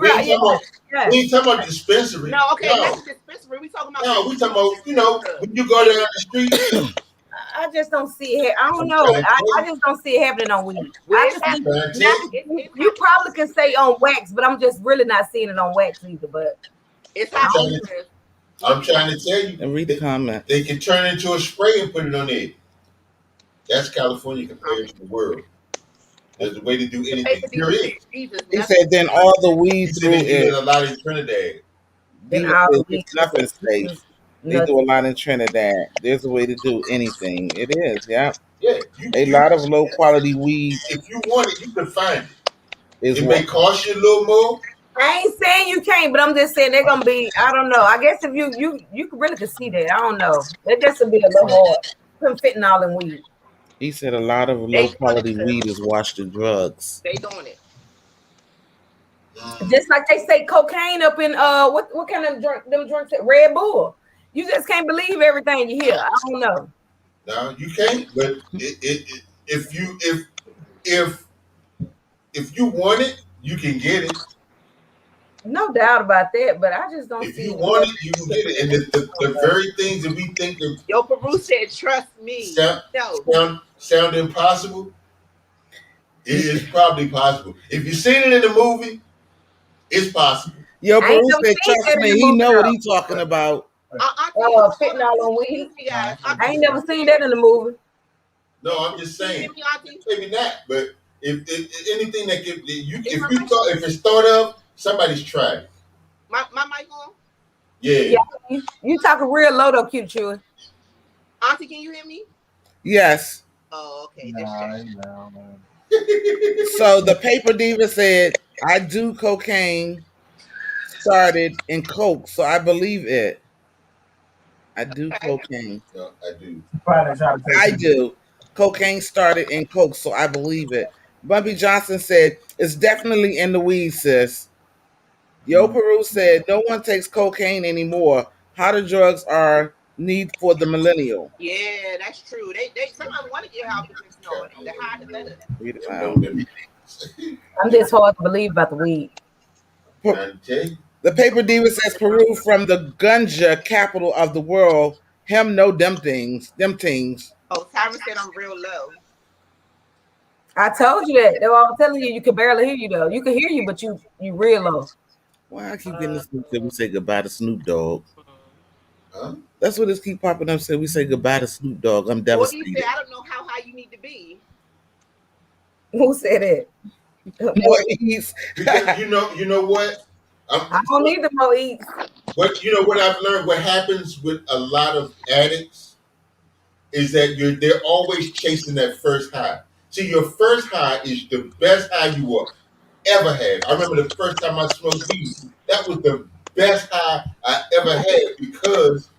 we ain't talking about the dispensary. No, okay, not the dispensary. We talking about we talking about when you go down the street. I just don't see it. I don't know. I just don't see it happening on weed. You probably can say on wax, but I'm just really not seeing it on wax either. But it's I'm trying to tell you. And read the comment. They can turn it into a spray and put it on there. That's California compared to the world. There's a way to do anything. Here it is. He said then all the weed through it. A lot in Trinidad. Nothing safe. They do a lot in Trinidad. There's a way to do anything. It is, yeah. Yeah. A lot of low quality weed. If you want it, you can find it. It may cost you a little more. I ain't saying you can't, but I'm just saying they're gonna be. I don't know. I guess if you really can see that. I don't know. That just would be a little hard. Putting fentanyl in weed. He said a lot of low quality weed is washed in drugs. They doing it. Just like they say cocaine up in what kind of drink them drinks? Red Bull. You just can't believe everything you hear. I don't know. No, you can't. But if you want it, you can get it. No doubt about that, but I just don't if see you want it, you can get it. And the very things that we think of. Yo, Peru said, "Trust me." Sound impossible. It is probably possible. If you've seen it in the movie, it's possible. Yo, Peru said, "Trust me." He know what he's talking about. Fentanyl on weed. I ain't never seen that in the movie. No, I'm just saying. Maybe not, but if anything that if it's thought of, somebody's tried. My mic on? Yeah. You talking real low though, cute chewy. Auntie, can you hear me? Yes. Oh, okay. So the paper diva said, "I do cocaine. Started in coke, so I believe it. I do cocaine. No, I do. I do. Cocaine started in coke, so I believe it." Bumpy Johnson said, "It's definitely in the weed, sis." Yo Peru said, "No one takes cocaine anymore. How the drugs are need for the millennial." Yeah, that's true. They sometimes want to get out the fentanyl. The higher the better. I'm just hard to believe about the weed. The paper diva says Peru from the ganja capital of the world. Him know them things. Oh, Tyra said I'm real low. I told you that. I'm telling you, you can barely hear you though. You can hear you, but you real low. Why I keep getting this that we say goodbye to Snoop Dogg? Huh? That's what it keep popping up. Said we say goodbye to Snoop Dogg. I'm devastated. He said, I don't know how high you need to be. Who said that? You know what? I don't need the more eats. What you know what I've learned, what happens with a lot of addicts is that they're always chasing that first high. See, your first high is the best high you will ever have. I remember the first time I smoked weed. That was the best high I ever had because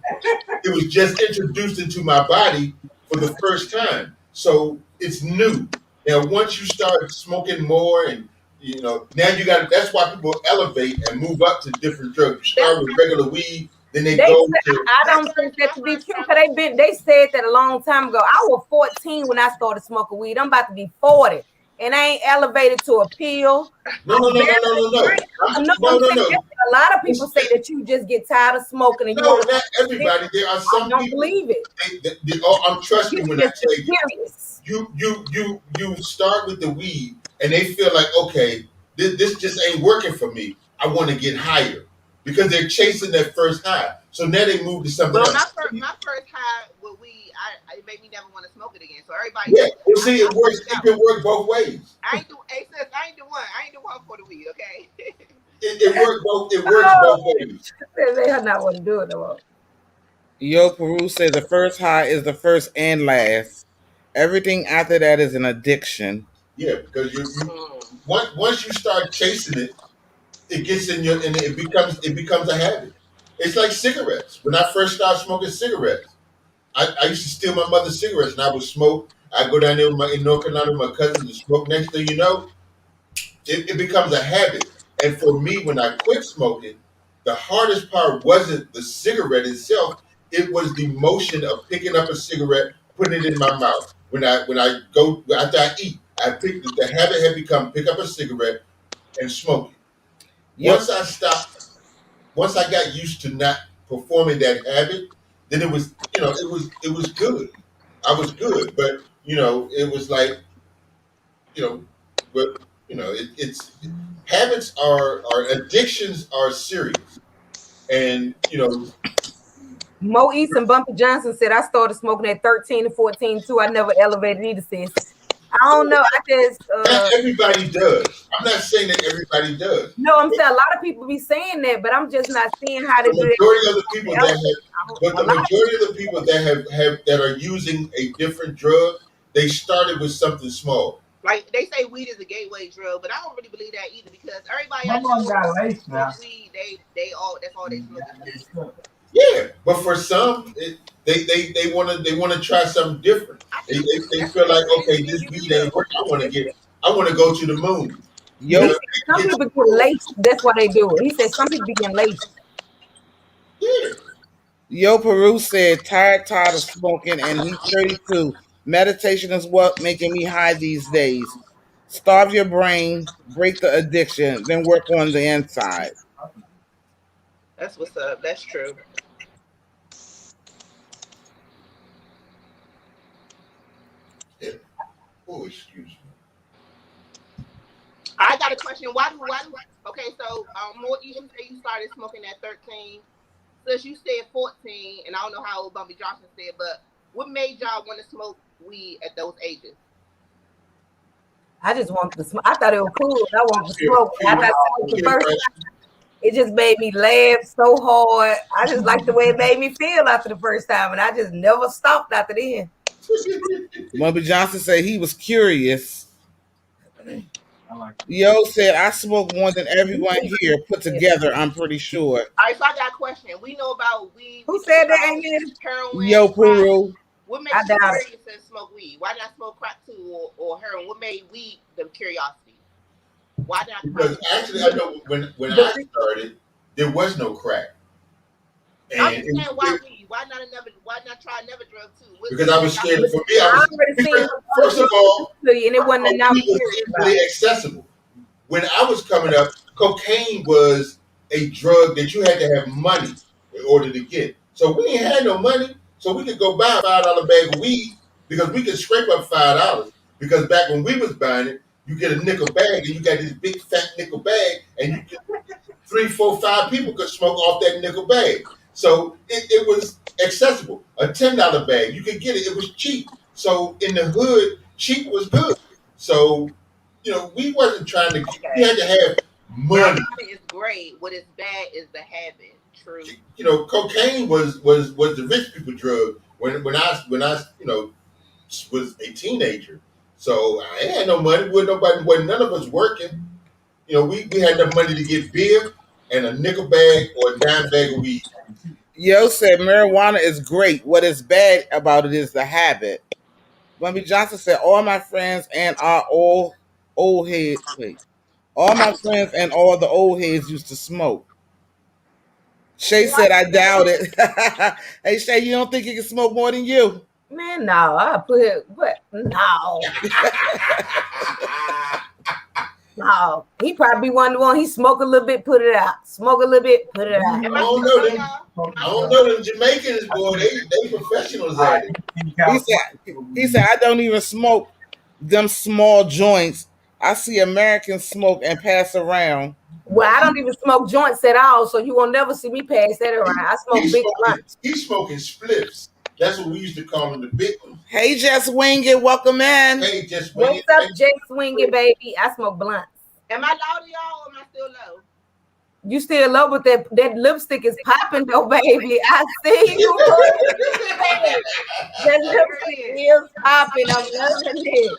it was just introduced into my body for the first time. So it's new. Now, once you start smoking more and now you got that's why people elevate and move up to different drugs. You That's start with regular weed, then they They go said, to I my don't think first that my to be first true time. because they said that a long time ago. I was 14 when I started smoking weed. I'm about to be 40, and I ain't elevated to a pill. no, no, I'm no, no, no, barely no, no. drink. No, No, I'm no, saying no. that a lot of people It's, say that you just get tired of smoking and you no, want not to. everybody. There are I some don't people. believe it. Trust me You when I just tell you. curious. You start with the weed and they feel like, okay, this just ain't working for me. I want to get higher because they're chasing that first high. So now they move to something Well, else. my first high with weed, it made me never want to smoke it again. So everybody Yeah, knows well, that. see, I it works. switched It out. can work both ways. I ain't do hey sis, I ain't the one. I ain't the one for the weed, okay? It works both. It works Oh, both ways. they are not want to do it no more. Yo Peru said the first high is the first and last. Everything after that is an addiction. Yeah, because you Mm. once you start chasing it, it gets in your and it becomes a habit. It's like cigarettes. When I first started smoking cigarettes, I used to steal my mother's cigarettes and I would smoke. I'd go down there in North Carolina with my cousins and smoke. Next thing you know, it becomes a habit. And for me, when I quit smoking, the hardest part wasn't the cigarette itself. It was the motion of picking up a cigarette, putting it in my mouth. When I go after I eat, the habit had become pick up a cigarette and smoke it. Yo, Once I stopped, once I got used to not performing that habit, then it was good. I was good, but it was like you know, but habits are addictions are serious, and Mo East and Bumpy Johnson said I started smoking at 13 and 14 too. I never elevated either, sis. I don't know. I just not everybody does. I'm not saying that everybody does. no, I'm saying a lot of people be saying that, but I'm just not seeing how to The do it. majority of the people that but A the lot of majority of the people that have that are using a different drug, they started with something small. Like they say weed is a gateway drug, but I don't really believe that either because everybody I Mama know got lace smoke now. weed, they all that's all they smoke is weed. Yeah, but for some, they want to try something different. I They, think they, they that's feel what like, it is. okay, Me, this you weed too. ain't working. I want to go to the moon. You he yo, know, said some get people get laced. That's why they do it. He said some people be getting laced. yeah. Yo Peru said tired of smoking, and he's 32. Meditation is what making me high these days. Starve your brain, break the addiction, then work on the inside. That's what's up. That's true. Yeah. Oh, excuse me. I got a question. Why do okay, so more you say you started smoking at 13. Since you said 14, and I don't know how old Bumpy Johnson said, but what made y'all want to smoke weed at those ages? I just want the smoke. I thought it was cool. I want the Peer, smoke. peer, After I smoked the peer first pressure. time, it just made me laugh so hard. I just like the way it made me feel after the first time, and I just never stopped after then. Bubby Johnson said he was curious. I like it. Yo said I smoke more than everyone here put together. I'm pretty sure. All right, so I got a question. We know about weed. We Who know said that? about Amen. heroin, Yo crack. Peru. What I makes you doubt it. curious to smoke weed? Why not smoke crack too or heroin? What made weed the curiosity? Why not crack? Because actually, I know when The I started, there was no crack, I'm and just saying why weed? Why not another? Why not try another drug too? because What I made was y'all scared. For me, I I was already seen because what other first of drugs all, do to you, and it wasn't cocaine enough was curious about. easily accessible. When I was coming up, cocaine was a drug that you had to have money in order to get. So we ain't had no money, so we could go buy a $5 bag of weed because we could scrape up $5. Because back when we was buying it, you get a nickel bag and you got this big fat nickel bag, and you could three, four, five people could smoke off that nickel bag. So it was accessible. A $10 bag, you could get it. It was cheap. So in the hood, cheap was good. So we wasn't trying to. We Okay. had to have money. Marijuana is great. What is bad is the habit. True. Cocaine was the rich people drug when I was a teenager. So I had no money. Wasn't none of us working. We had enough money to get beer and a nickel bag or a dime bag of weed. Yo said marijuana is great. What is bad about it is the habit. Bumby Johnson said all my friends and our old head wait. All my friends and all the old heads used to smoke. Shay said I doubt it. Hey Shay, you don't think he can smoke more than you? Man, no, I put it, but no. No, he probably one. He smoke a little bit, put it out. Smoke a little bit, put it out. I don't know them. I don't know them Jamaicans, boy. They professionals at it. He said I don't even smoke them small joints. I see Americans smoke and pass around. Well, I don't even smoke joints at all, so you will never see me pass that around. I smoke big blunts. He's smoking spliffs. That's what we used to call them, the big ones. Hey, Just Wing It, welcome in. Hey, Just Wing It. What's up, Jay Swing It, baby? I smoke blunts. Am I loud to y'all or am I still low? You still low, but that lipstick is popping though, baby. I see you. That lipstick is popping. I'm loving it.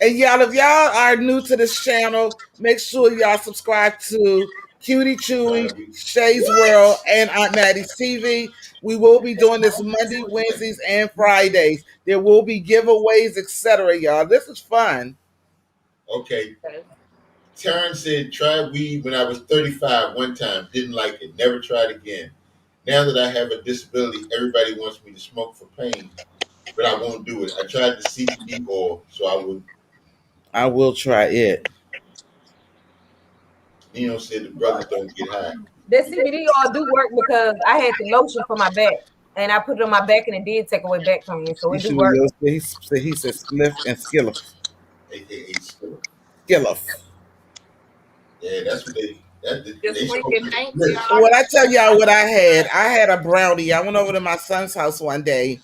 And y'all, if y'all are new to this channel, make sure y'all subscribe to Cutie Chewy, Shay's World, and Aunt Maddie's TV. We will be doing this Monday, Wednesdays, and Fridays. There will be giveaways, etc. Y'all, this is fun. Okay. Terrence said, tried weed when I was 35 one time. Didn't like it. Never tried again. Now that I have a disability, everybody wants me to smoke for pain, but I won't do it. I tried the CBD oil, so I will try it. Said the brothers don't get high. That CBD oil do work because I had the lotion for my back, and I put it on my back, and it did take away back pain. So it do work. He said Spliff and Skillif. AKA Skillif. Skillif. Yeah, that's what they. What I tell y'all what I had a brownie. I went over to my son's house one day,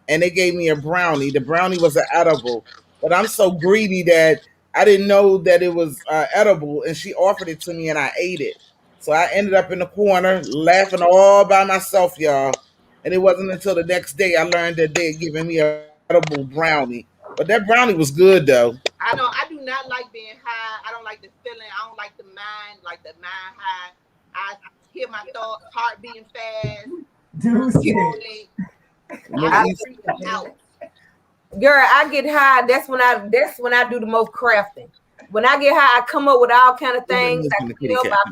and they gave me a brownie. The brownie was an edible, but I'm so greedy that I didn't know that it was edible, and she offered it to me, and I ate it. So I ended up in the corner laughing all by myself, y'all. And it wasn't until the next day I learned that they had given me an edible brownie. But that brownie was good though. I do not like being high. I don't like the feeling. I don't like the mind high. I hear my thoughts, heart beating fast. Girl, I get high. That's when I do the most crafting. When I get high, I come up with all kind of things. I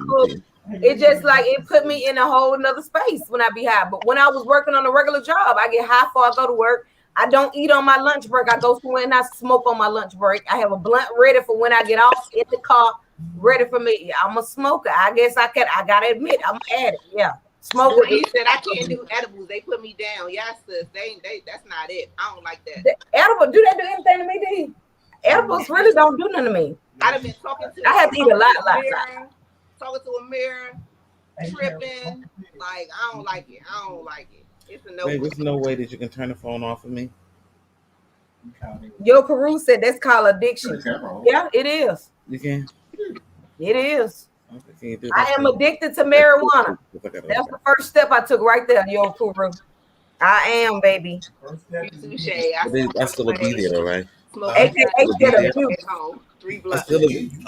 cook. It just like it put me in a whole nother space when I be high. But when I was working on a regular job, I get high before I go to work. I don't eat on my lunch break. I go somewhere and I smoke on my lunch break. I have a blunt ready for when I get off in the car, ready for me. I'm a smoker. I guess I gotta admit, I'm an addict. Yeah. Smoker. He said I can't do edibles. They put me down. Yes, sis. They that's not it. I don't like that. Edible, do they do anything to me, D? Edibles really don't do nothing to me. I'd have been talking to I have to eat a lot. Talking to a mirror, tripping. Like, I don't like it. It's a no. Hey, there's no way that you can turn the phone off of me. Yo, Peru said that's called addiction. Yeah, it is. You can. It is. Okay, I am addicted to marijuana. That's the first step I took right there, Yo, Peru. I am, baby. I still will be there, though, right?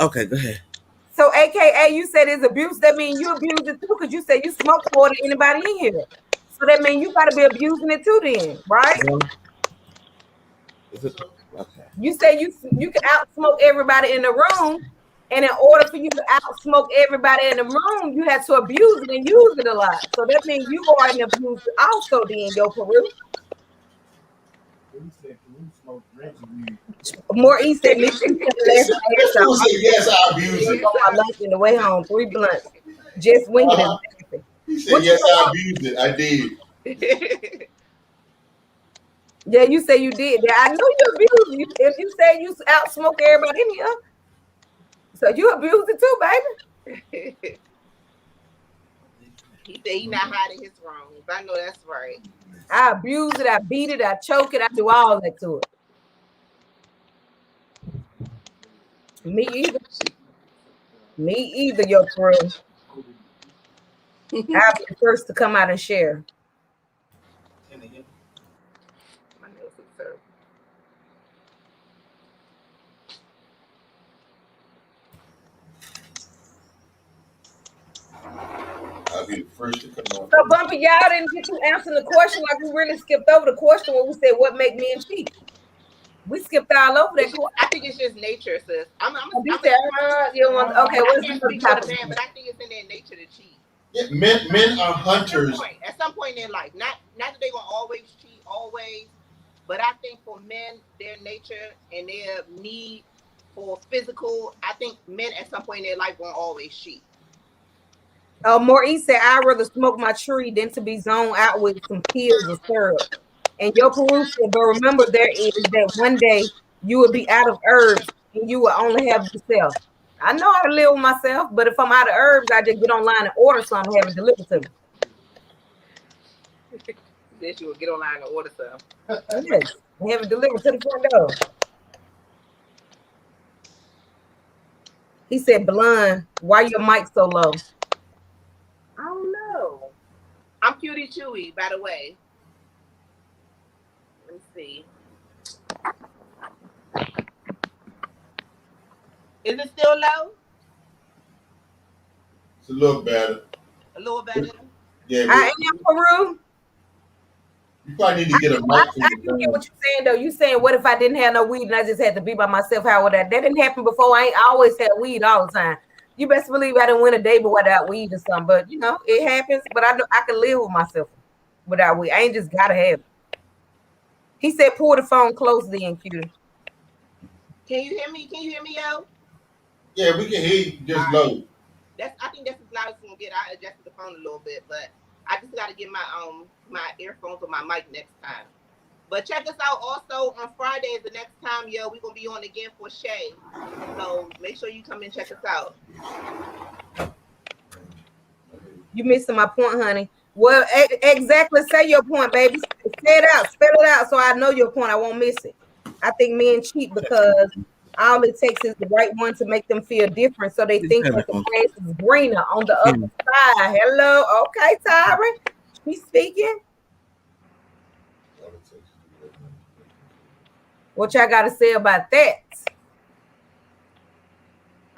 Okay, go ahead. So, AKA, you said it's abuse. That means you abuse it too, because you said you smoke more than anybody in here. So that means you got to be abusing it too, then, right? Okay. You say you can outsmoke everybody in the room, and in order for you to outsmoke everybody in the room, you have to abuse it and use it a lot. So that means you are an abuser also, then, Yo, Peru. More East said, yes, I abuse it. On my lunch in the way home, 3 blunts. Just winging it. He said, yes, I abused it. I did. Yeah, you say you did. I know you abused it. If you say you outsmoke everybody in here, so you abused it too, baby. He said he's not hiding his wrongs. I know that's right. I abuse it, I beat it, I choke it, I do all that to it. Me either, Yo, Peru. I'll be the first to come out and share. My nails look terrible. I'll be the first to come on. So Bumpy, y'all didn't get to answer the question. Like, we really skipped over the question when we said what make men cheat. We skipped all over that question. I think it's just nature, sis. You said, you don't want, okay, I what's can't the speak for the topic? man, but I think it's in their nature to cheat. Yeah, men are hunters. At some point in their life, not that they're gonna always cheat, always, but I think for men, their nature and their need for physical, I think men at some point in their life won't always cheat. Maurice said, I'd rather smoke my tree than to be zoned out with some pills or syrup. And Yo Peru said, but remember, there is that one day you will be out of herbs and you will only have yourself. I know how to live with myself, but if I'm out of herbs, I just get online and order some and have it delivered to me. Then you will get online and order some. Yes, and have it delivered to the front door. He said, Blonde, why your mic so low? I don't know. I'm Cutie Chewy, by the way. Let me see. Is it still low? It's a little better. A little better? Yeah, I am Peru. you probably need to get a mic. I do get what you're saying, though. You saying, what if I didn't have no weed and I just had to be by myself? How would that? That didn't happen before. I always had weed all the time. You best believe I didn't win a day without weed or something. But, you know, it happens. But I can live with myself without weed. I ain't just got to have it. He said, pull the phone close then, Cutie. Can you hear me? Can you hear me, yo? Yeah, we can hear you just low. I think that's as loud as we'll get. I adjusted the phone a little bit, but I just got to get my my earphones or my mic next time. But check us out also on Fridays. The next time, yo, we're gonna be on again for Shay. So make sure you come and check us out. You missing my point, honey. Well, exactly. Say your point, baby. Say it out. Spell it out so I know your point. I won't miss it. I think men cheat because all it takes is the right one to make them feel different. So they think that the grass is greener on the other side. Hello. Okay, Tyra. She's speaking. What y'all got to say about that?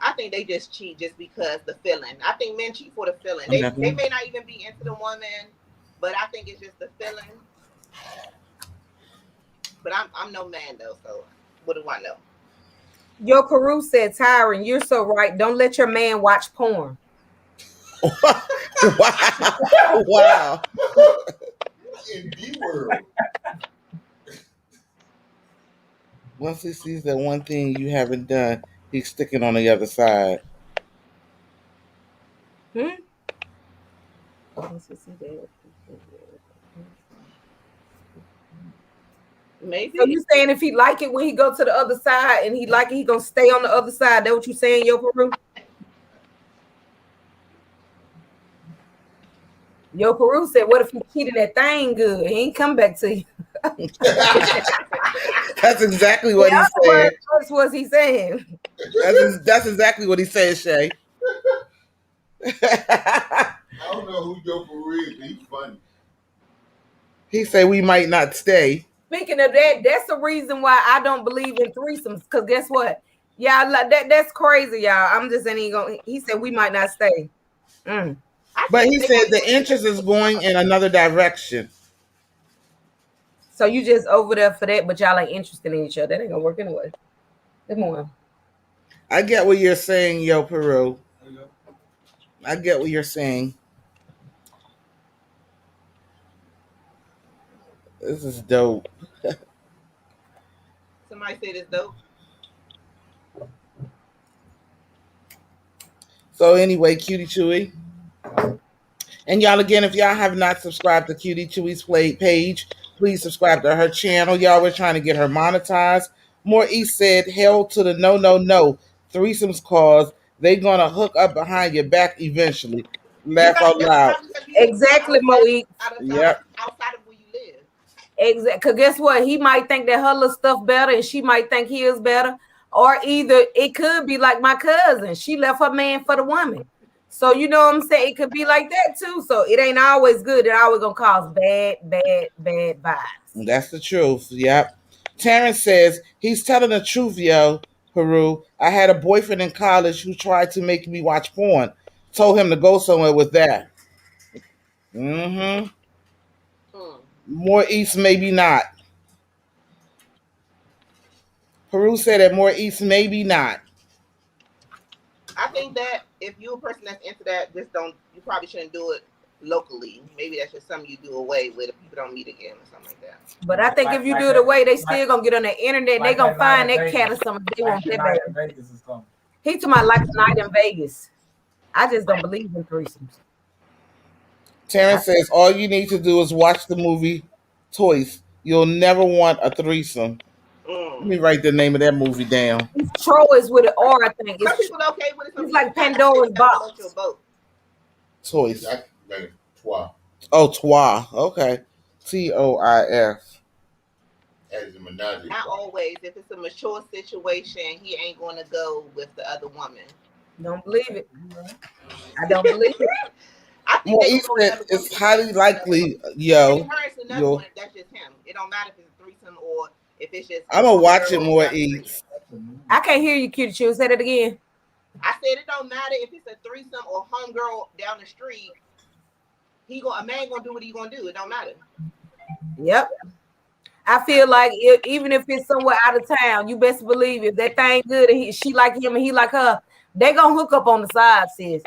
I think they just cheat just because the feeling. I think men cheat for the feeling. They may not even be into the woman, but I think it's just the feeling. But I'm no man though, so what do I know? Yo, Peru said, Tyron, you're so right. Don't let your man watch porn. Wow. In the world. Once he sees that one thing you haven't done, he's sticking on the other side. Maybe. So you saying if he like it when he go to the other side and he like it, he gonna stay on the other side? That what you saying, Yo Peru? Yo Peru said, "What if he cheated that thing good? He ain't come back to you." That's exactly what he said. What was he saying? That's exactly what he said, Shay. I don't know who Joe Peru is, but he's funny. He said we might not stay. Speaking of that, that's the reason why I don't believe in threesomes. Because guess what? Yeah, that's crazy, y'all. I'm just saying he said we might not stay. But he said the interest is going in another direction. So you just over there for that, but y'all ain't interested in each other. That ain't gonna work anyway. Good morning. I get what you're saying, Yo Peru. I get what you're saying. This is dope. Somebody said it's dope. So anyway, Cutie Chewy. And y'all, again, if y'all have not subscribed to Cutie Chewy's page, please subscribe to her channel. Y'all, we're trying to get her monetized. Maurice said, hell to the no. Threesomes cause they gonna hook up behind your back eventually. Laugh out loud. Exactly, Maurice. Yep. Outside of where you live. Exactly. Because guess what? He might think that her little stuff better and she might think he is better. Or either it could be like my cousin. She left her man for the woman. So you know what I'm saying? It could be like that too. So it ain't always good. It always gonna cause bad vibes. That's the truth. Yep. Terrence says he's telling the truth, yo, Peru. I had a boyfriend in college who tried to make me watch porn. Told him to go somewhere with that. Mm-hmm. Mm. More east, maybe not. Peru said that more east, maybe not. I think that if you're a person that's into that, just don't. You probably shouldn't do it locally. Maybe that's just something you do away with if people don't meet again or something like that. But I think if you do it away, they still gonna get on the internet. They gonna find that cat or something. They want that baby. He to my like a night in Vegas. I just don't believe in threesomes. Terrence says all you need to do is watch the movie Toys. You'll never want a threesome. Let me Mm. write the name of that movie down. It's Troy's with an R, I think. Some people okay with it. Some It's people like not. I think Pandora's you gotta float your box. boat. Toys. Like twa Oh, Twa. Okay. Toif. as a menage. Not always. If it's a mature situation, he ain't going to go with the other woman. Don't believe it. I don't believe it. I think More they east go said another it's woman. highly likely, And yo. hers another Yo. one. If that's just him. It don't matter if it's a threesome or if it's just I'm gonna watch it girl more down the street. east. I can't hear you, Cutie Chew. Say that again. I said it don't matter if it's a threesome or homegirl down the street. A man gonna do what he gonna do. It don't matter. Yep. I feel like even if it's somewhere out of town, you best believe if that thing good and she like him and he like her, they gonna hook up on the side, sis.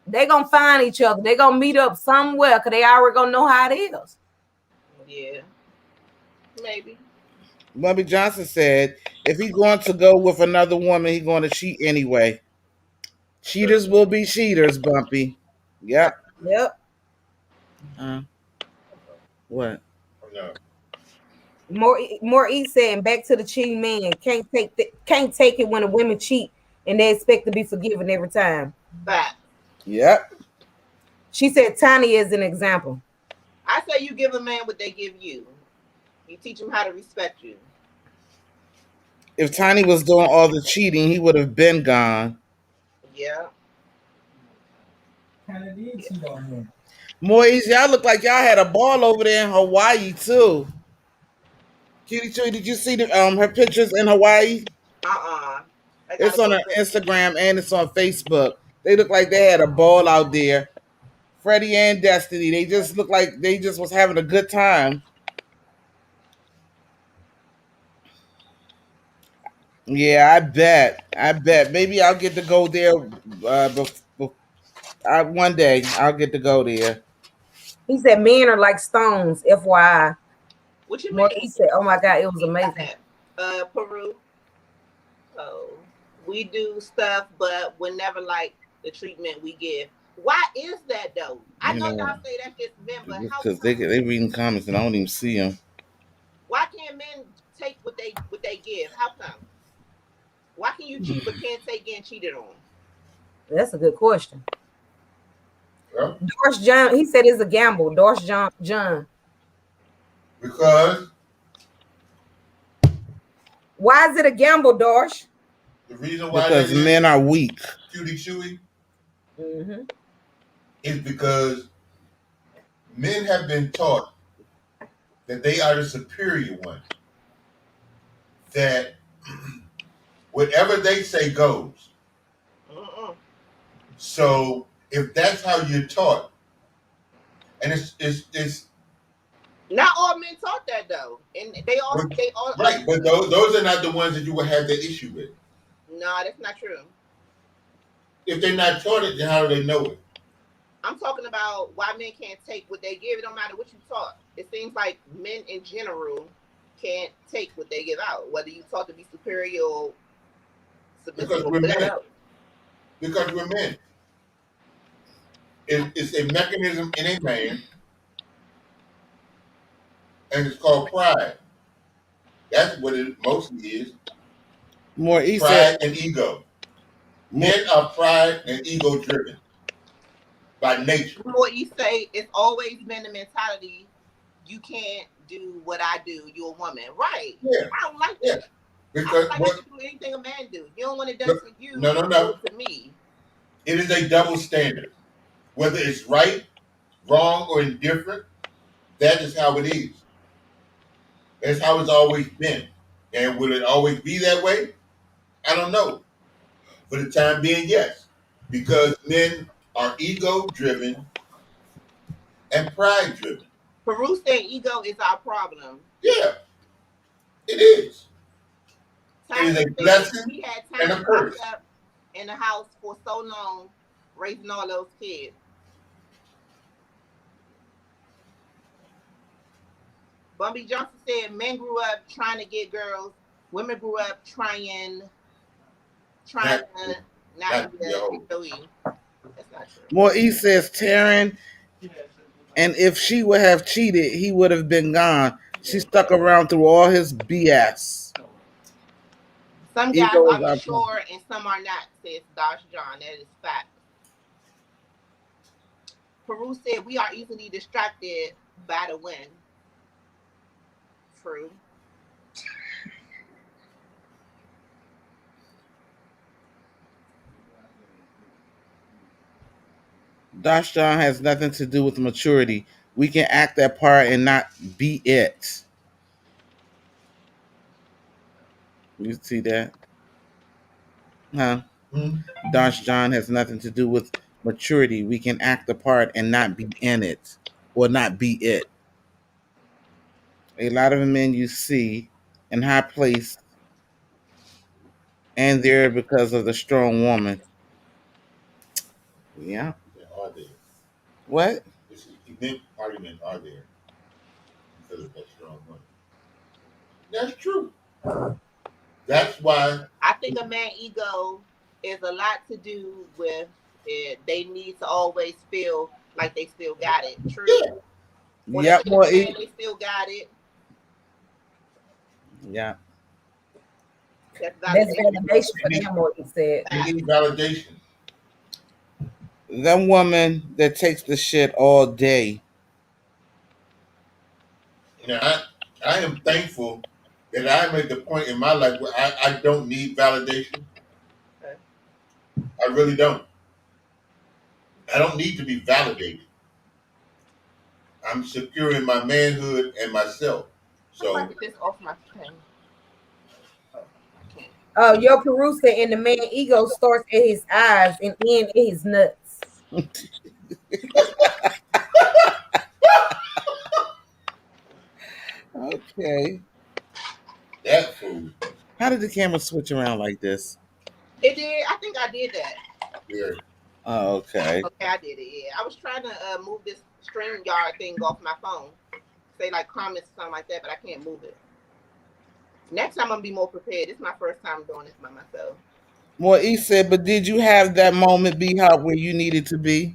They gonna find each other. They gonna meet up somewhere because they already gonna know how it is. Yeah, maybe. Bubby Johnson said if he's going to go with another woman, he's going to cheat anyway. Cheaters will be cheaters, Bumpy. Yep. Yep. What? No. More East saying back to the cheating man. Can't take it when a women cheat and they expect to be forgiven every time. But Yep. She said Tiny is an example. I say you give a man what they give you. You teach him how to respect you. If Tiny was doing all the cheating, he would have been gone. Yeah. Kind of did cheat on him. Moise, y'all look like y'all had a ball over there in Hawaii too. Cutie Chewy, did you see her pictures in Hawaii? I It's gotta on go her look. Instagram and it's on Facebook. They look like they had a ball out there. Freddie and Destiny, they just look like they just was having a good time. Yeah, I bet. I bet. Maybe I'll get to go there. One day I'll get to go there. He said men are like stones, FYI. What you More mean? East said, oh my God, it was amazing. Peru. Oh, we do stuff, but we're never like the treatment we give. Why is that though? I know y'all say that's just men, but how Because they reading comments and I don't even see them. why can't men take what they give? How come? Why can you cheat but can't take getting cheated on? That's a good question. Yeah. Doris John, he said it's a gamble. Doris John. Because Why is it a gamble, Doris? the reason why Because that is, men are weak. Cutie Chewy, Mm-hmm. is because men have been taught that they are the superior ones. That whatever they say goes. Mm-mm. So if that's how you're taught, and it's Not all men taught that though, and they all right, but those are not the ones that you would have the issue with. No, that's not true. If they're not taught it, then how do they know it? I'm talking about why men can't take what they give. It don't matter what you taught. It seems like men in general can't take what they give out, whether you taught to be superior or submissive Because or we're whatever men. else. Because we're men. It's a mechanism in a man, and it's called pride. That's what it mostly is. More he Pride said and ego. more, Men are pride and ego driven by nature. What you say, it's always been the mentality, you can't do what I do, you're a woman. Right. Yeah. I don't like Yeah. that. I Because don't like what I can do anything a man do. You don't want it done to you, no. do it to me. It is a double standard. Whether it's right, wrong, or indifferent, that is how it is. That's how it's always been. And will it always be that way? I don't know. For the time being, yes. Because men are ego driven and pride driven. Peru said ego is our problem. Yeah, it is. It is Tyler a said blessing he had and time a locked curse. up in the house for so long, raising all those kids. Bumby Johnson said men grew up trying to get girls, women grew up trying Not, to not not be to be a a hoe. HOE. That's not true. More E says Taryn, and if she would have cheated, he would have been gone. She stuck around through all his BS. Some guys Ego are is our problem. mature and some are not, says Dosh John. That is fact. Peru said we are easily distracted by the wind. True. Dash John has nothing to do with maturity. We can act that part and not be it. You see that? Huh? Hmm? Dash John has nothing to do with maturity. We can act the part and not be in it or not be it. A lot of the men you see in high place and there because of the strong woman. Yeah. Yeah, are there? What? This is, men, party men are there because of that strong money. That's true. That's why. I think a man ego is a lot to do with it. They need to always feel like they still got it. True. Yeah. When they Yep. get in More the man, E. they still got it. Yeah. That's That's validation. validation for They need, them, what he said. they need validation. Them woman that takes the shit all day. You know, I am thankful that I'm at the point in my life where I don't need validation. Okay. I really don't. I don't need to be validated. I'm secure in my manhood and myself. How do I So get this off my pen? Oh, I can't. Your Peru said, and the man ego starts at his eyes and end at his nuts. Okay. that food, How did the camera switch around like this? It did. I think I did that. yeah. Oh, okay. Okay, I did it. Yeah, I was trying to move this string yard thing off my phone, say like comments or something like that, but I can't move it. Next time I'm gonna be more prepared. This is my first time doing this by myself. More E said, but did you have that moment, B Hop, where you needed to be?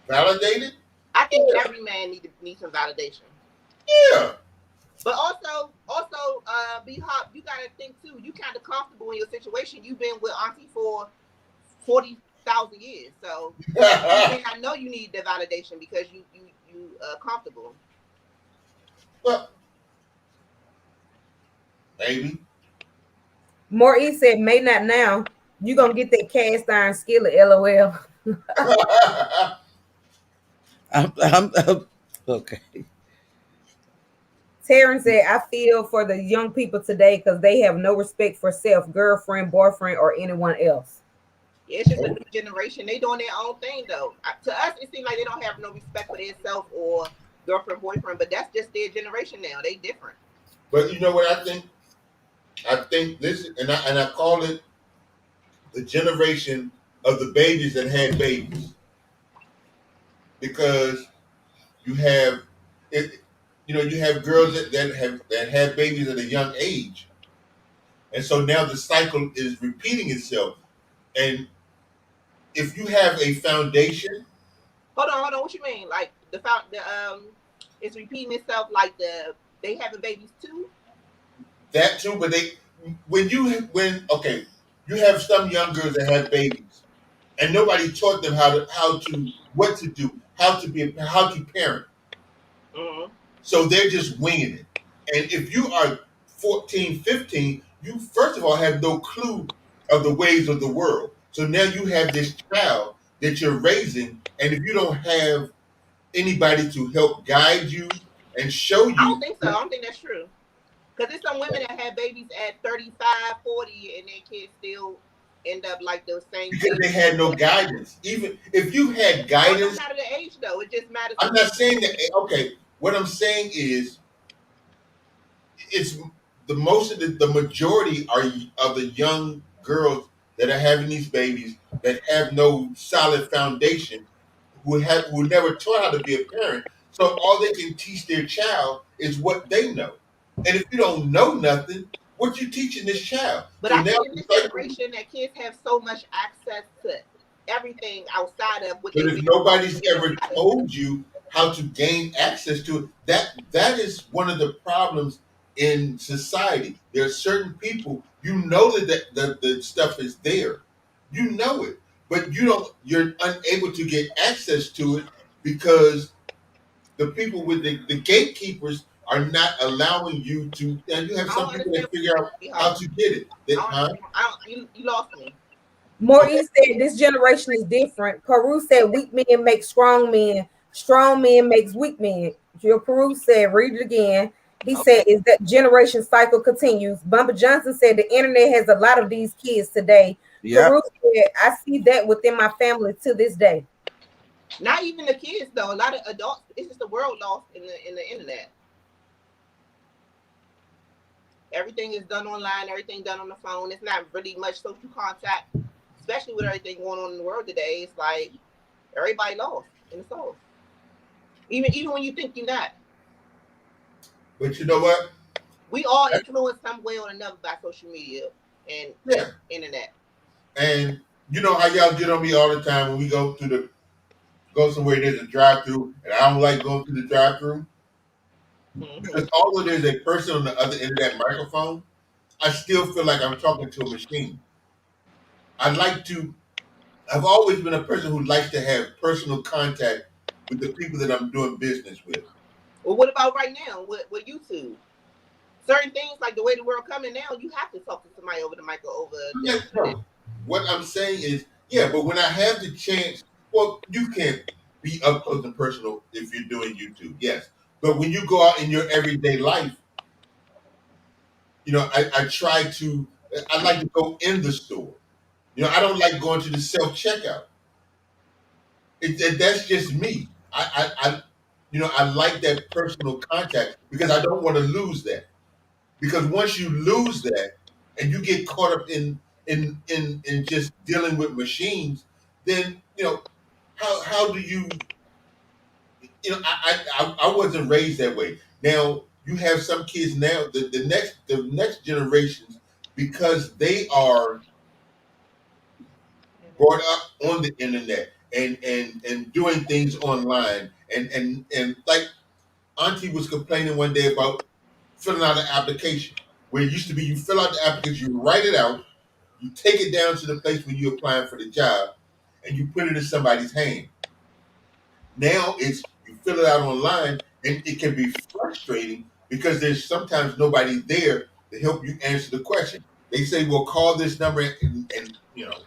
Validated? I think Yeah. every man needs some validation. Yeah. But B Hop, you gotta think too. You kind of comfortable in your situation. You've been with Auntie for 40,000 years, so you may not know you need the validation because you comfortable. Well, maybe. Maurice said, may not now. You gonna get that cast iron skillet, LOL. Okay. Taryn said, I feel for the young people today because they have no respect for self, girlfriend, boyfriend, or anyone else. Yeah, it's just a new generation. They doing their own thing though. To us, it seems like they don't have no respect for themselves or girlfriend, boyfriend. But that's just their generation now. They different. But you know what I think? I think this, and I call it the generation of the babies that had babies, because you have it. You know, you have girls that had babies at a young age, and so now the cycle is repeating itself. And if you have a foundation, Hold on. What you mean? Like it's repeating itself. Like they having babies too. that too. But when okay, you have some young girls that have babies, and nobody taught them how to what to do, how to parent. Mm-hmm. So they're just winging it. And if you are 14, 15, you first of all have no clue of the ways of the world. So now you have this child that you're raising, and if you don't have anybody to help guide you and show I don't you, think so. I don't think that's true. Because there's some women that have babies at 35, 40, and their kids still end up like those same because kids. they had no guidance. Even if you had No, it don't guidance, matter the age though. It just matters I'm who not you. saying that. Okay, what I'm saying is, it's the most of the majority are of the young girls that are having these babies that have no solid foundation, who never taught how to be a parent. So all they can teach their child is what they know. And if you don't know nothing, what you teaching this child? But So I now think in it's this like, generation that kids have so much access to everything outside of what but they if really taught nobody's them in ever society. told you how to gain access to it, that is one of the problems in society. There are certain people, you know the stuff is there. You know it, but you're unable to get access to it because the people with the gatekeepers are not allowing you to, and you have I some don't people understand that what figure out you're saying, how sweetheart. to get it. I That, don't huh? understand. I don't. You lost me. Okay. Maurice said this generation is different. Peru said weak men make strong men makes weak men. Jill Peru said, read it again. He said, Okay. is that generation cycle continues? Bumper Johnson said the internet has a lot of these kids today. Yep. Peru said, I see that within my family to this day. Not even the kids though. A lot of adults. It's just the world lost in the internet. Everything is done online. Everything done on the phone. It's not really much social contact, especially with everything going on in the world today. It's like everybody lost in the soul. Even when you think you're not, But you know what? we all influenced some way or another by social media and Yeah. internet. And you know how y'all get on me all the time when we go somewhere there's a drive through and I don't like going through the drive through Hmm. because although there's a person on the other end of that microphone, I still feel like I'm talking to a machine. I like to I've always been a person who likes to have personal contact with the people that I'm doing business with. Well, what about right now with YouTube? Certain things like the way the world coming now, you have to talk to somebody over the mic or over I'm the like, internet. no. What I'm saying is, yeah, but when I have the chance, well, you can't be up close and personal if you're doing YouTube, yes. But when you go out in your everyday life, I try to, I like to go in the store. I don't like going to the self checkout. That's just me. I like that personal contact because I don't want to lose that. Because once you lose that and you get caught up in just dealing with machines, then how do I wasn't raised that way. Now you have some kids now, the next generations, because they are brought up on the internet and doing things online and like Auntie was complaining one day about filling out an application where it used to be you fill out the application, you write it out, you take it down to the place where you're applying for the job, and you put it in somebody's hand. Now it's you fill it out online, and it can be frustrating because there's sometimes nobody there to help you answer the question. They say, "Well, call this number and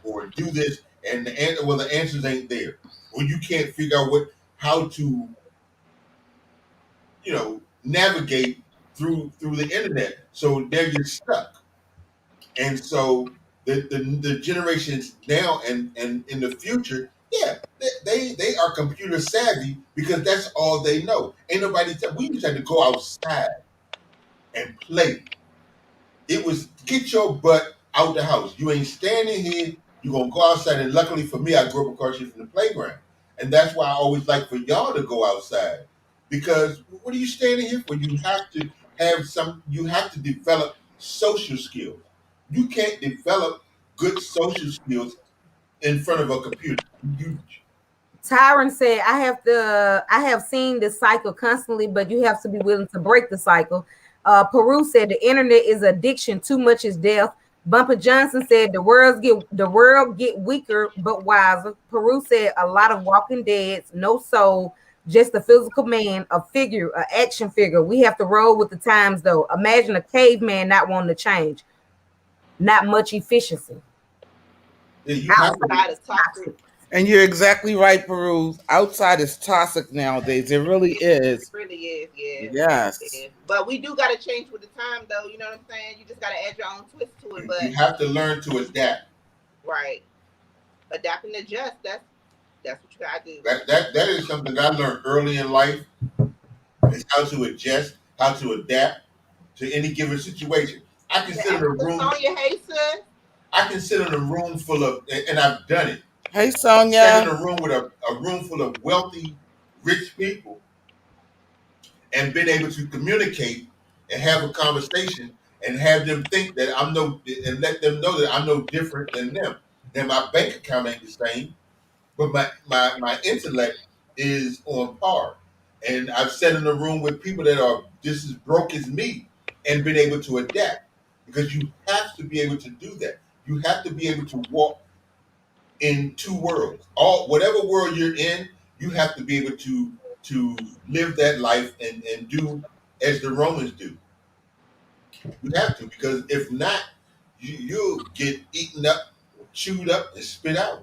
or do this," and the answers ain't there, or you can't figure out how to navigate through the internet. So there you're stuck. And so the generations now and in the future, yeah, they are computer savvy because that's all they know. Ain't nobody we used to have to go outside and play. It was get your butt out the house. You ain't standing here. You're gonna go outside. And luckily for me, I grew up across here from the playground, and that's why I always like for y'all to go outside because what are you standing here for? You have to have some. You have to develop social skills. You can't develop good social skills in front of a computer. You Tyron said, I have seen this cycle constantly, but you have to be willing to break the cycle. Peru said the internet is addiction, too much is death. Bumper Johnson said the world get weaker but wiser. Peru said a lot of walking deads, no soul, just a physical man, a figure, an action figure. We have to roll with the times though. Imagine a caveman not wanting to change. Not much efficiency. Yeah, you have to. Outside Outside is of toxic, toxic. And you're exactly right, Peru. Outside is toxic nowadays. It really it is. really is, yeah, it really Yes. is. But we do gotta change with the time, though. You know what I'm saying? You just gotta add your own twist to it. You But have to learn to adapt. right, adapt and adjust. That's what you gotta do. That is something that I learned early in life. Is how to adjust, how to adapt to any given situation. I can The sit in a Africa room. Sonya, hey sis. I can sit in a room full of, and I've done it. Hey, Sat in Sonia. a room with a room full of wealthy, rich people, and been able to communicate and have a conversation and have them think that I'm no, and let them know that I'm no different than them. Now my bank account ain't the same, but my intellect is on par. And I've sat in a room with people that are just as broke as me and been able to adapt because you have to be able to do that. You have to be able to walk in two worlds. All whatever world you're in, you have to be able to live that life and do as the Romans do. You have to because if not, you'll get eaten up, chewed up, and spit out.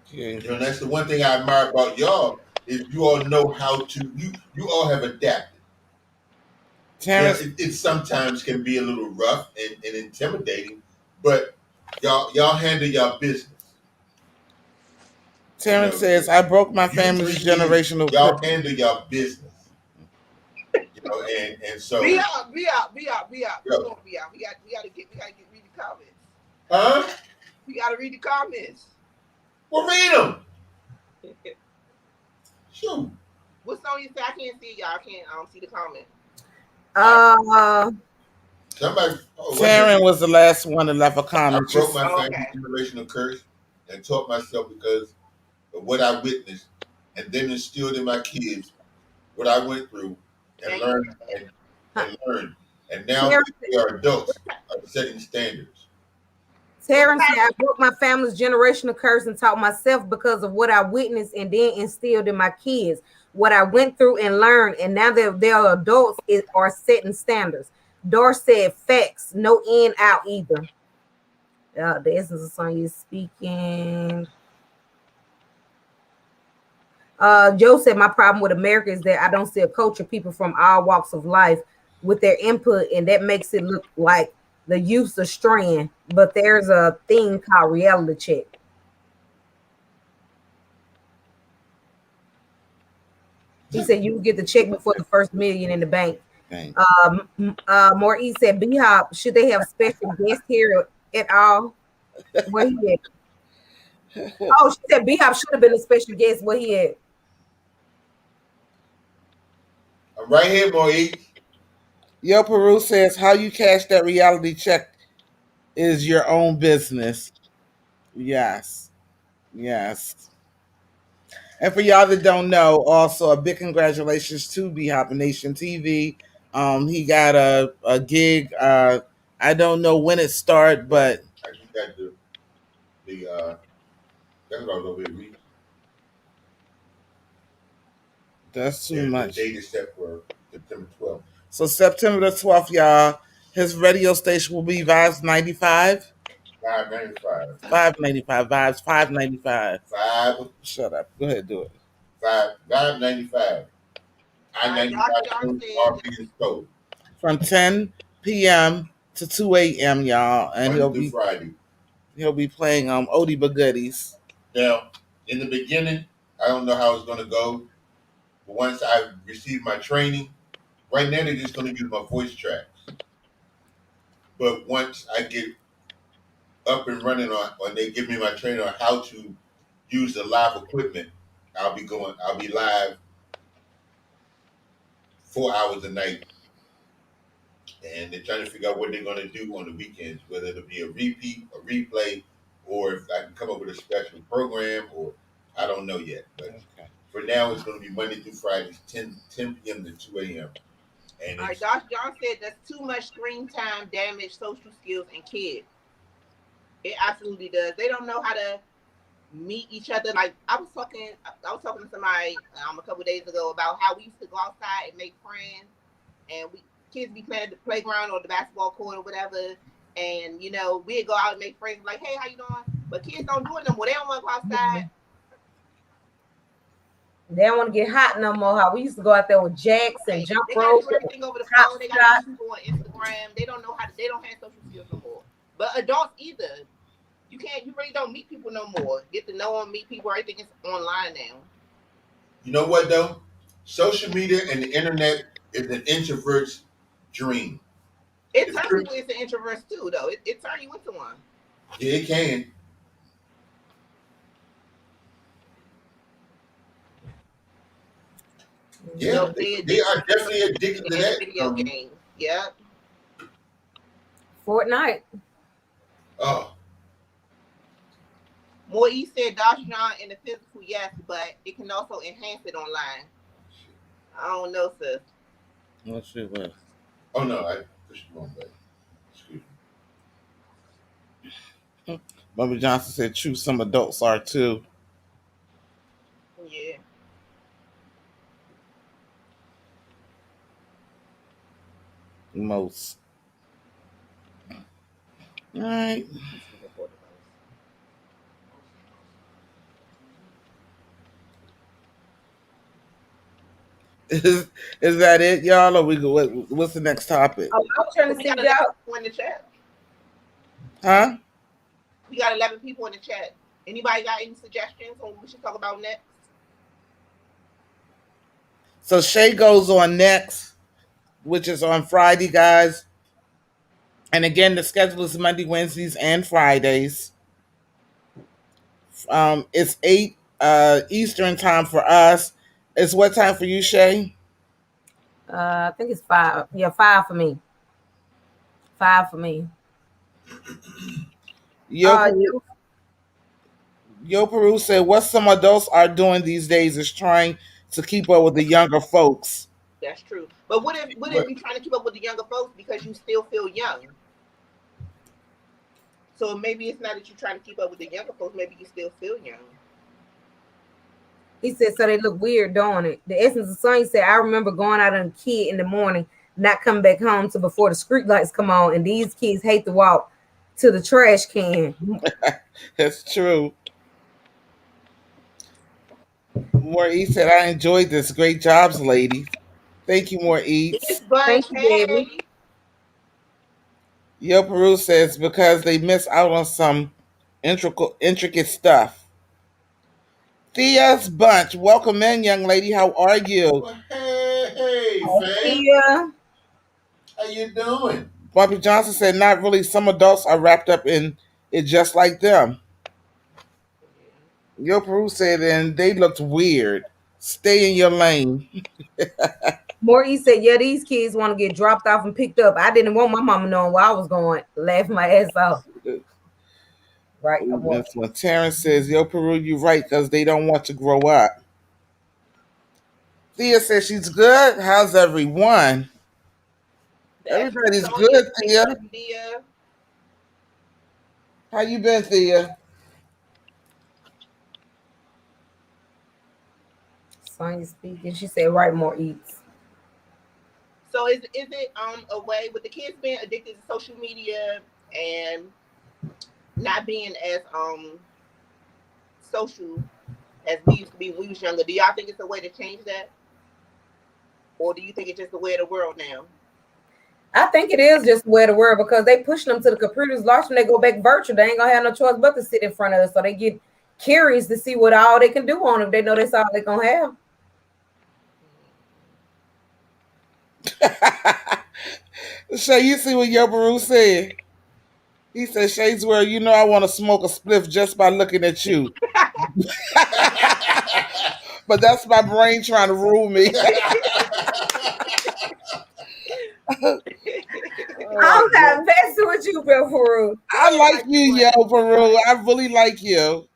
Okay. You know, that's the one thing I admire about y'all is you all know how to you all have adapted. Now Terrence it sometimes can be a little rough and intimidating, but y'all handle y'all business. You Terrence know, says, I broke my you family's three kids, generational y'all curse. handle y'all business. You know, and Be so out, be out, be out, be out. Come yo, on, be out. We gotta get read the comments. huh? We gotta read the comments. Well, read them. Shoot. What song you say? I can't see y'all. I can't see the comment. Uh, Somebody. Oh, wait a minute. Taryn was the last one that left a I comment. broke Just my Oh, family's okay. generational curse and taught myself because of what I witnessed, and then instilled in my kids what I went through and And you learned and learned. And now Terrence, they are adults are setting standards. what Terrence said, time? I broke my family's generational curse and taught myself because of what I witnessed and then instilled in my kids. What I went through and learned, and now that they are adults, are setting standards. Dor said, facts, no in out either. The essence of song is speaking. Joe said, my problem with America is that I don't see a culture, people from all walks of life with their input, and that makes it look like the youth's a strand, but there's a thing called reality check. He said you get the check before the first million in the bank. thank Maurice said, B Hop, should they have special guest here at all? Where he at? Oh, she said B Hop should have been a special guest. Where he at? I'm right here, Maurice. Yo Peru says, how you cash that reality check is your own business. Yes. Yes. And for y'all that don't know, also a big congratulations to B Hop Nation TV. He got a gig. I don't know when it start, Right. but I just got the that's what I was over here reading. that's too The much. date is set for September 12th. So September the 12th, y'all, his radio station will be Vibes 95. 595. 595. Vibes 595. Five Shut up. Go ahead, do it. 595. I All right, 95 Josh John said are being sold From 10 p.m. to 2 a.m., y'all. And Monday through Friday. he'll be playing Odie But Goodies. Now, in the beginning, I don't know how it's going to go, but once I receive my training, right now they're just going to use my voice tracks. But once I get up and running on, when they give me my training on how to use the live equipment, I'll be live 4 hours a night, and they're trying to figure out what they're going to do on the weekends, whether it'll be a repeat, a replay, or if I can come up with a special program, or I don't know yet. But Okay. for now, it's going to be Monday through Fridays, 10 p.m. to 2 a.m. And all right, it's Josh John said that's too much screen time damage social skills in kids. It absolutely does. They don't know how to meet each other. Like I was talking to somebody a couple days ago about how we used to go outside and make friends, and we kids be playing at the playground or the basketball court or whatever, and we'd go out and make friends like, hey, how you doing? But kids don't do it no more. They don't want to go outside. They don't want to get hot no more. How we used to go out there with jacks and Right. jump They got to rope, do everything over the top phone. They got to shot. meet people on Instagram. They don't know how to. They don't have social skills no more. But adults either. You can't. You really don't meet people no more. Get to know them, meet people. Everything is online now. You know what though? Social media and the internet is an introvert's dream. It It's turns true. people into introverts too, though. It turns you into one. Yeah, it can. Yeah, So they they are addicted definitely addicted to in that. video games. Yep. Fortnite. Oh, Moise said Dashon in the physical, yes, but it can also enhance it online. I don't know, sis. Let's see what. oh no, I pushed the wrong button. Excuse Bobby Johnson said, "True, some adults are too." Yeah. Most. All right. Is that it, y'all? Or we go? What's the next topic? Oh, I'm trying So to we see got y'all. 11 people in the chat. Huh? We got 11 people in the chat. Anybody got any suggestions on what we should talk about next? So Shay goes on next, which is on Friday, guys. And again, the schedule is Monday, Wednesdays, and Fridays. It's 8 Eastern time for us. It's what time for you, Shay? I think it's 5. Yeah, 5 for me. 5 for me. Yo, Yeah. Yo Peru said, what some adults are doing these days is trying to keep up with the younger folks. That's true. But what if me. you're trying to keep up with the younger folks because you still feel young? So maybe it's not that you're trying to keep up with the younger folks. Maybe you still feel young. He said, so they look weird doing it. The essence of song, he said, I remember going out on a kid in the morning, not coming back home till before the street lights come on, and these kids hate to walk to the trash can. That's true. Maurice said, I enjoyed this. Great jobs, ladies. Thank you, It's Maurice. but Thank you, baby. hey, Yo Peru says, because they miss out on some intricate stuff. Thea's Bunch, welcome in, young lady. How are you? Well, hey, fam, Yeah. how you doing? Bobby Johnson said, not really. Some adults are wrapped up in it just like them. Yo Peru said, and they looked weird. Stay in your lane. Maurice said, yeah, these kids want to get dropped off and picked up. I didn't want my mama knowing where I was going. Laughing my ass off. Right. That's when Terrence says, yo, Peru, you right, because they don't want to grow up. Thea says she's good. How's everyone? the extra Everybody's Sonya, good, Thea. Dia. How you been, Thea? Sonya speaking. She said, right, more eats. So is it a way with the kids being addicted to social media and not being as social as we used to be when we was younger? Do y'all think it's a way to change that, or do you think it's just the way of the world now? I think it is just the way of the world because they pushing them to the computers, lost when they go back virtual. They ain't gonna have no choice but to sit in front of us. So they get curious to see what all they can do on them. They know that's all they gonna have. Shay, you see what Yo Peru said? He said, Shay's where you know I want to smoke a spliff just by looking at you. But that's my brain trying to rule me. I'm not messing with you, Bill Peru. I like you, Yo Peru. I really like you.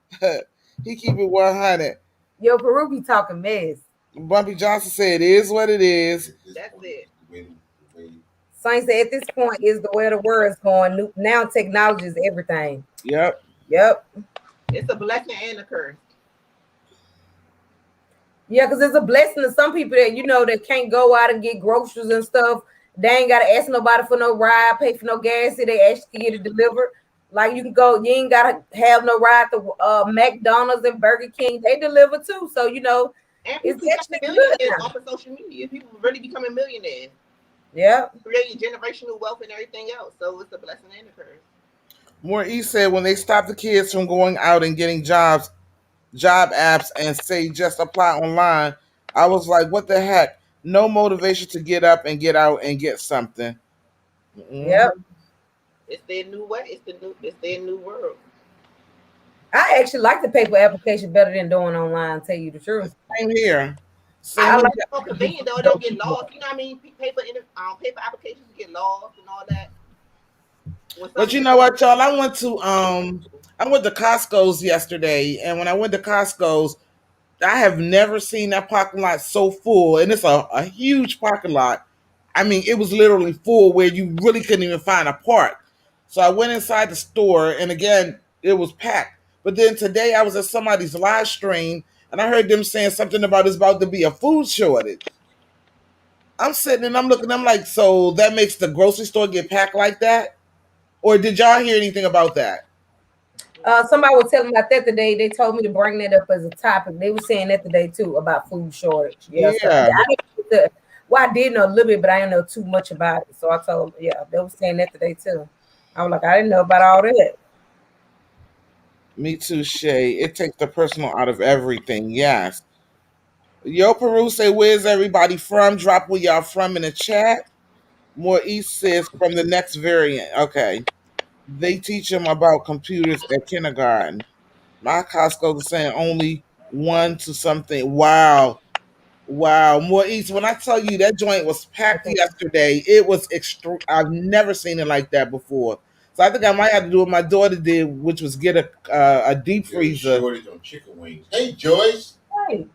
He keep it 100. Yo, Peru be talking mess. Bumpy Johnson said, it is what it is. That's it. So I said at this point is the way the world is going. Now technology is everything. Yep. Yep. It's a blessing and a curse. Yeah, because it's a blessing to some people that that can't go out and get groceries and stuff. They ain't gotta ask nobody for no ride, pay for no gas. If they actually get it delivered. Like you can go, you ain't gotta have no ride to McDonald's and Burger King. They deliver too, so And it's people becoming actually good millionaires now. off of social media. People really becoming millionaires, Yeah, creating generational wealth and everything else. So it's a blessing and a curse. Maurice said when they stopped the kids from going out and getting jobs, job apps, and say just apply online, I was like, what the heck? No motivation to get up and get out and get something. yeah. Mhm. It's their new way. It's their new world. I actually like the paper application better than doing online. Tell you the truth. Same here. I Same I here. think like it's more to convenient though. It go don't get somewhere. lost. You know what I mean? Paper applications get lost and all that. When But something you is know so what, y'all? easy. I went to Costco's yesterday, and when I went to Costco's, I have never seen that parking lot so full, and it's a huge parking lot. I mean, it was literally full where you really couldn't even find a park. So I went inside the store, and again, it was packed. But then today I was at somebody's live stream, and I heard them saying something about it's about to be a food shortage. I'm sitting and I'm looking, I'm like, so that makes the grocery store get packed like that? Or did y'all hear anything about that? Somebody was telling me about that today. They told me to bring that up as a topic. They were saying that today too about food shortage. Yeah, so Yeah, well, I did know a little bit, but I didn't know too much about it. So I told them, yeah, they were saying that today too. I was like, I didn't know about all that. me too, Shay. It takes the personal out of everything. Yes. Yo, Peru say, where's everybody from? Drop where y'all from in the chat. More East says from the next variant. Okay. They teach them about computers at kindergarten. My Costco is saying only one to something. Wow. Wow. More East, when I tell you that joint was packed Okay. yesterday, it was extra. I've never seen it like that before. So I think I might have to do what my daughter did, which was get a deep There was a freezer. shortage on chicken wings. Hey, Joyce. Right.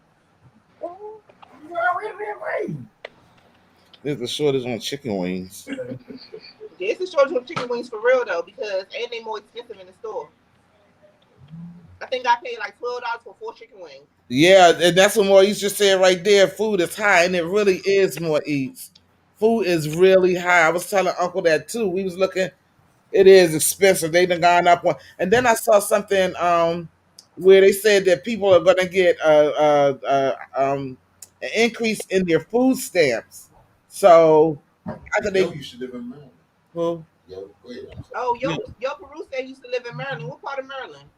There's a shortage on chicken wings. This is shortage of chicken wings for real though, because ain't they more expensive in the store. I think I paid like $12 for 4 chicken wings. Yeah, and that's what Maurice just said right there. Food is high, and it really is Maurice. Food is really high. I was telling Uncle that too. We was looking. It is expensive. They done gone up one. And then I saw something where they said that people are gonna get an increase in their food stamps. So after Yo they used to live in Maryland. well, Yo, go ahead. I'm sorry. Oh, yeah, yo Peru said he used to live in Maryland. What part of Maryland?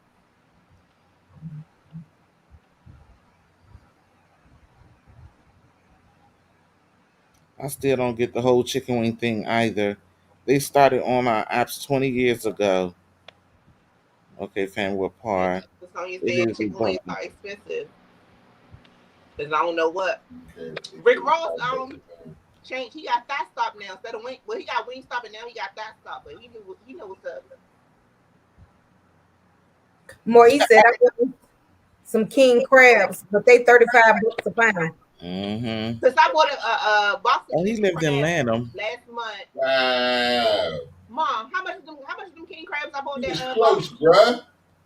I still don't get the whole chicken wing thing either. They started on our apps 20 years ago. Okay, fam, we're Yeah, par. the song you It said is a chicken wings bummer. are expensive. Cause I don't know what. Okay, Rick Ross $35 a pound. changed. He got Thigh Stop now instead of Wing. Well, he got Wing Stop and now he got Thigh Stop. But he knew what's up. Maurice said I want some king crabs, but they 35 bucks a pound. Mm-hmm. Cause I bought a box of Oh, he king lived in crabs Lanham. last month. Wow. Mom, how much of them king crabs I bought You that was box? close, bruh.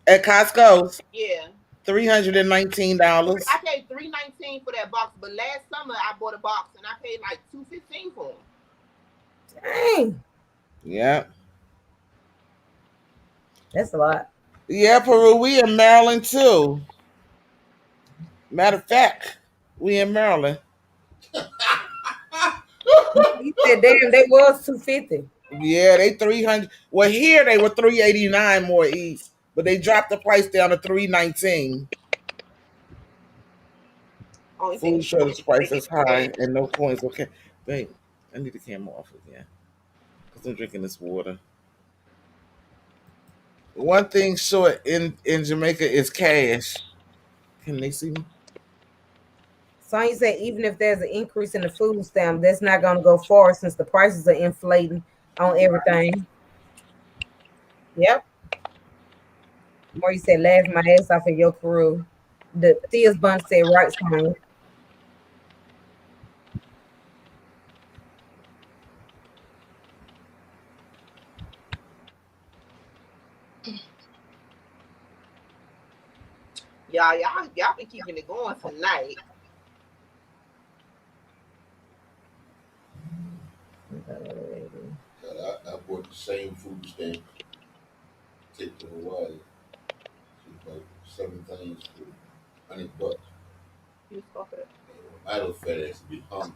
At Costco's, Yeah, $319. I paid $3.19 for that box. But last summer I bought a box and I paid like $2.15 for them. Dang, Yeah. that's a lot. Yeah, Peru, we in Maryland too. Matter of fact, we in Maryland. He said, damn, they was 250. Yeah, they 300. Well, here they were 389 more east, but they dropped the price down to 319. Only thing Food short shortage is making prices bread. high and no coins. Okay, babe, I need the camera off again because I'm drinking this water. One thing short in Jamaica is cash. Can they see me? So you say even if there's an increase in the food stamp, that's not going to go far since the prices are inflating on everything. Yep. Or you said laugh my ass off at your crew. The Thea's bunch said right song. Y'all been keeping it going tonight. I bought the same food stamp ticket to Hawaii. It's like 7 things for $100. You spoke it. My little fat ass to be hungry.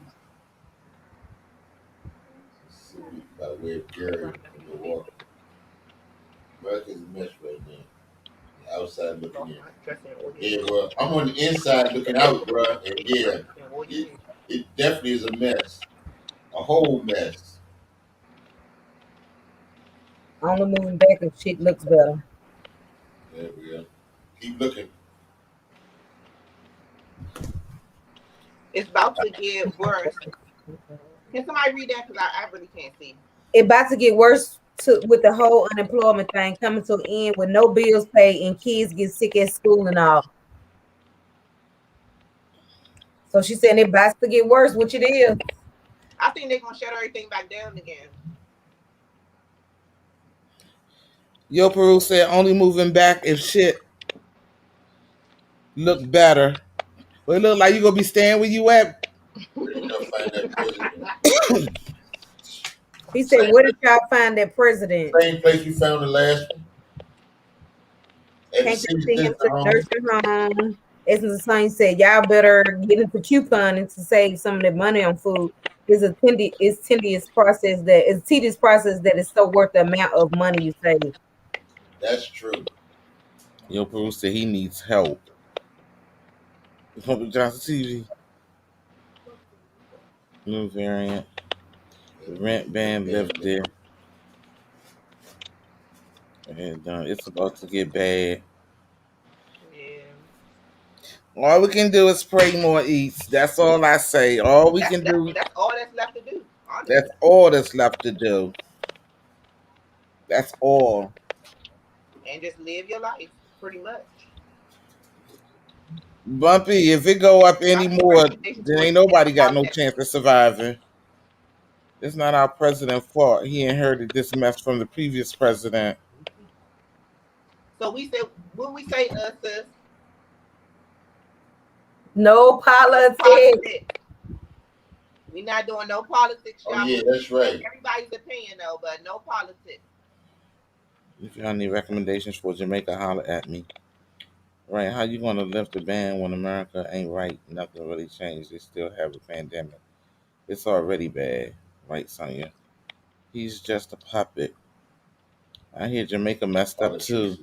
So we by way of Gary and Milwaukee. America's a mess right now. The outside looking in. Yeah, well, I'm on the inside looking out, bruh. And yeah, it, it definitely is a mess. A whole mess. Only moving back if shit looks better. There we go. Keep looking. It's about to get worse. Can somebody read that? Because I really can't see. It about to get worse with the whole unemployment thing coming to an end with no bills paid and kids get sick at school and all. So she said it about to get worse, which it is. I think they're gonna shut everything back down again. Yo Peru said only moving back if shit look better. Well, it look like you gonna be staying where you at. Where did y'all find that president? He said, where did y'all find that president? Same place we found the last one. At the Can't you senior see him to citizen the home. nursing home? Essence of Son said, y'all better get into couponing to save some of that money on food. It's a tedious process that is so worth the amount of money you save. That's true. Yo Peru said he needs help. Public Johnson TV. New variant. The rent ban lifted. And it's about to get bad. Yeah. All we can do is pray more eats. That's all I say. All we can do. That's all that's left to do. Honestly. That's all that's left to do. That's all. And just live your life, pretty much. Bumpy, if it go up anymore, then ain't nobody got no chance of surviving. It's not our president's fault. He inherited this mess from the previous president. So we said, what we say, sis? No politics. We're not doing no politics, y'all. Oh yeah, that's right. Everybody's opinion though, but no politics. If y'all need recommendations for Jamaica, holler at me. Right, how you gonna lift the ban when America ain't right? Nothing really changed. They still have a pandemic. It's already bad, right, Sonya? He's just a puppet. I hear Jamaica messed up too.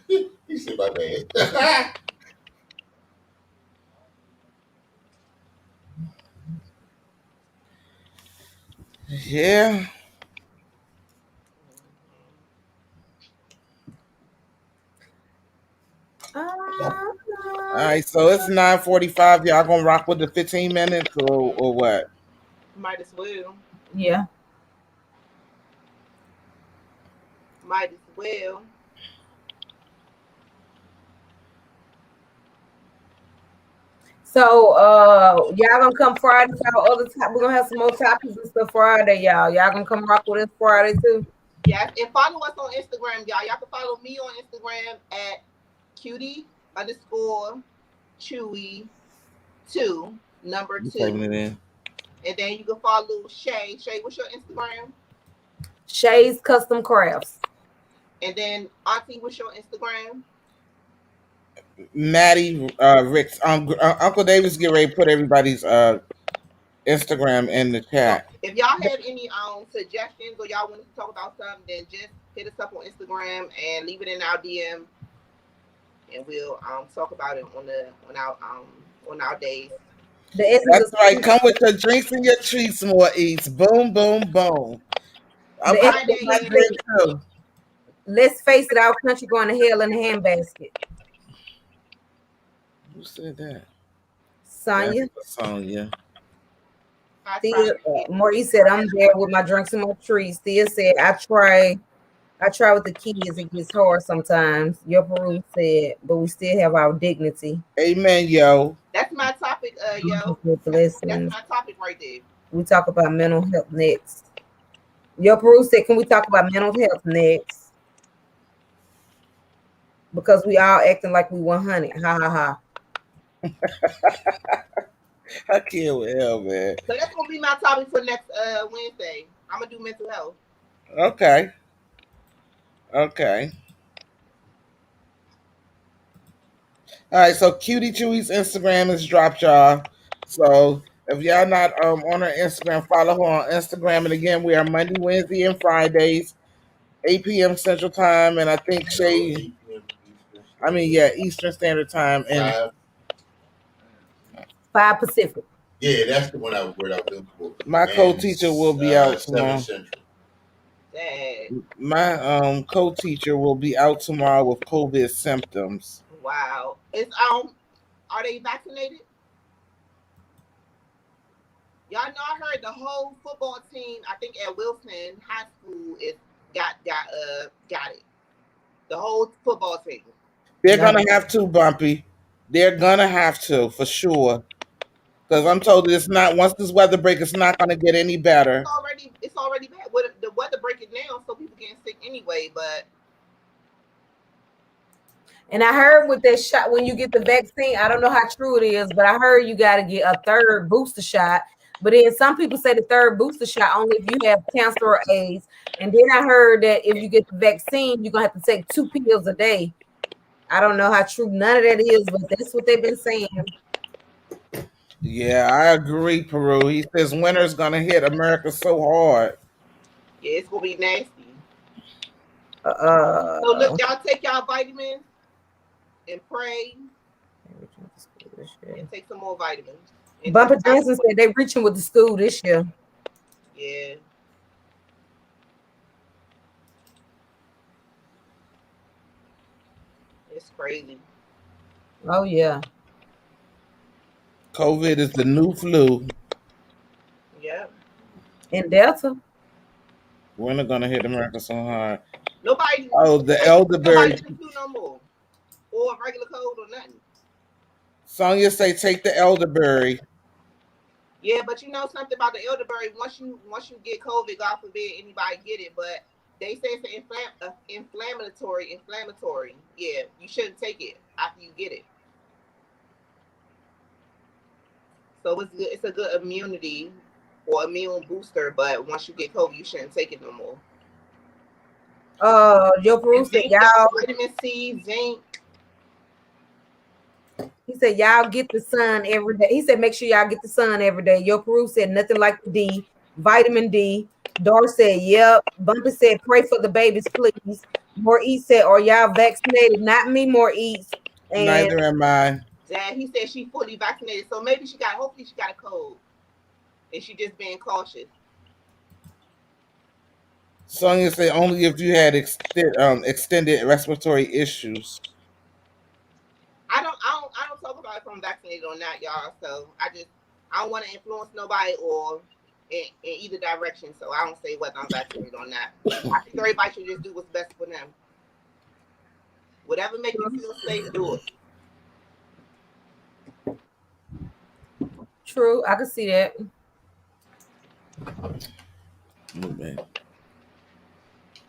He said my bad. Yeah. All right, so it's 9:45. Y'all gonna rock with the 15 minutes or what? Might as well. Yeah. Might as well. So y'all gonna come Friday for our other top. We're gonna have some more topics and stuff Friday, y'all. Y'all gonna come rock with us Friday too. Yes, and follow us on Instagram, y'all. Y'all can follow me on Instagram at cutie_chewy2 number 2. And then you can follow Shay. Shay, what's your Instagram? Shay's Custom Crafts. And then Auntie, what's your Instagram? Maddie Rick's Uncle Davis get ready to put everybody's Instagram in the chat. So if y'all have any suggestions or y'all want to talk about something, then just hit us up on Instagram and leave it in our DM, and we'll talk about it on our days. That's right. Come with your drinks and your treats, more eats. Boom, boom, boom. I'm my drink too. Let's face it, our country going to hell in a handbasket. Who said that? Sonya. Sonya. Maurice said, I'm there with my drinks and my treats. Thea said, I try with the kids. It gets hard sometimes. Your Peru said, but we still have our dignity. Amen, yo. That's my topic, yo. That's my topic right there. We talk about mental health next. Your Peru said, can we talk about mental health next? Because we all acting like we 100. Ha ha ha. I can't with hell, man. So that's gonna be my topic for next Wednesday. I'm gonna do mental health. Okay. Okay. All right. So Cutie Chewy's Instagram is dropped, y'all. So if y'all not on her Instagram, follow her on Instagram. And again, we are Monday, Wednesday, and Fridays, 8 p.m. Central Time, and I think No, Shay. 8 p.m. Eastern I mean, Standard yeah, Eastern Standard Time, and 5. 5 Pacific. Yeah, that's the word I was looking for. my And co-teacher will be out 7 tomorrow. Central. Dang. My co-teacher will be out tomorrow with COVID symptoms. Wow. It's are they vaccinated? Y'all know I heard the whole football team, I think at Wilson High School is got it. The whole football team. They're No. gonna have to, Bumpy. They're gonna have to for sure. Because I'm told it's not. Once this weather break, it's not gonna get any better. It's already bad. With the weather breaking now, so people getting sick anyway. But And I heard with that shot, when you get the vaccine, I don't know how true it is, but I heard you got to get a third booster shot. But then some people say the third booster shot only if you have cancer or AIDS. And then I heard that if you get the vaccine, you're gonna have to take 2 pills a day. I don't know how true none of that is, but that's what they've been saying. Yeah, I agree, Peru. He says winter's gonna hit America so hard. yeah, it's gonna be nasty. So look, Uh, y'all take y'all vitamins and pray and take some more vitamins. And Bumper just Johnson said they reaching with the school this year. yeah. It's crazy. Oh yeah. COVID is the new flu. Yeah. And Delta. Winter gonna hit America so hard. Nobody Oh, the nobody elderberry. get the flu no more. Or a regular cold or nothing. Sonya say take the elderberry. Yeah, but you know something about the elderberry. Once you get COVID, God forbid anybody get it, but they say it's an inflammatory. Yeah, you shouldn't take it after you get it. So it's good. It's a good immunity or immune booster, but once you get COVID, you shouldn't take it no more. Joe Peru And said zinc, y'all. vitamin C, zinc. He said y'all get the sun every day. He said make sure y'all get the sun every day. Yo Peru said nothing like the D, vitamin D. Dor said, yep. Bumpy said, pray for the babies, please. More Eats said, are y'all vaccinated? Not me, More Eats. And Neither am I. Dad, he said she fully vaccinated, so maybe hopefully she got a cold, and she just being cautious. Sonya say only if you had extended respiratory issues. I don't talk about if I'm vaccinated or not, y'all. So I don't want to influence nobody or in either direction. So I don't say whether I'm vaccinated or not. I think everybody should just do what's best for them. Whatever make you feel safe, do it. true, I can see that. Oh, man.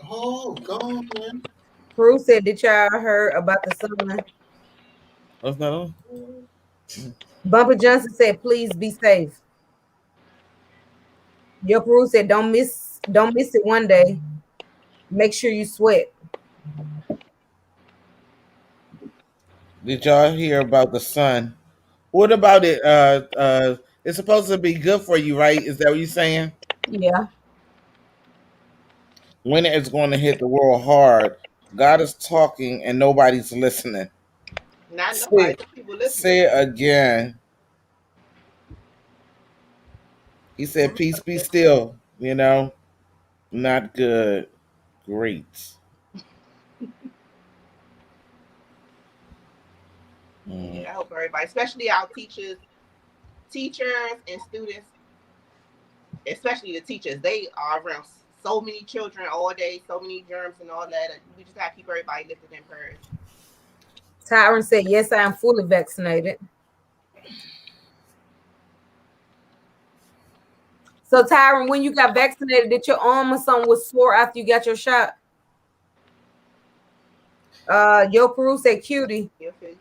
Oh, gone, man. Peru said, did y'all heard about the sun? What's that on? Bumpy Johnson said, please be safe. Yo Peru said, don't miss it one day. Make sure you sweat. Did y'all hear about the sun? What about it? It's supposed to be good for you, right? Is that what you're saying? Yeah. Winter is going to hit the world hard. God is talking and nobody's listening. Not nobody, Say, some people say listening. it again. He said, Some peace people be listening. still. Not good. Great. Mm. Yeah, I hope everybody, especially our teachers and students, especially the teachers, they are around so many children all day, so many germs and all that. We just have to keep everybody lifted in prayers. Tyron said, yes, I am fully vaccinated. So Tyron, when you got vaccinated, did your arm or something was sore after you got your shot? Yo Peru said, cutie, Your face.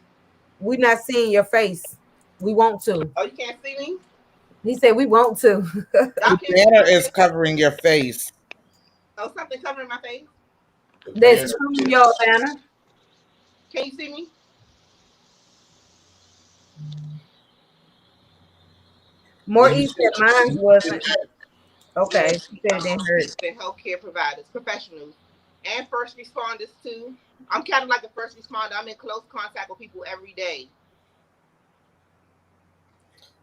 we not seeing your face. We want to. Oh, you can't see me? He said we want to. Y'all The can't see banner my is face? covering your face. Oh, something covering my face? The That's banner true, y'all, is. Banner. Can you see me? More When you east say than mine wasn't. chat, Yes, Okay, she said it didn't hurt. teachers and healthcare providers, professionals, and first responders too. I'm kind of like a first responder. I'm in close contact with people every day.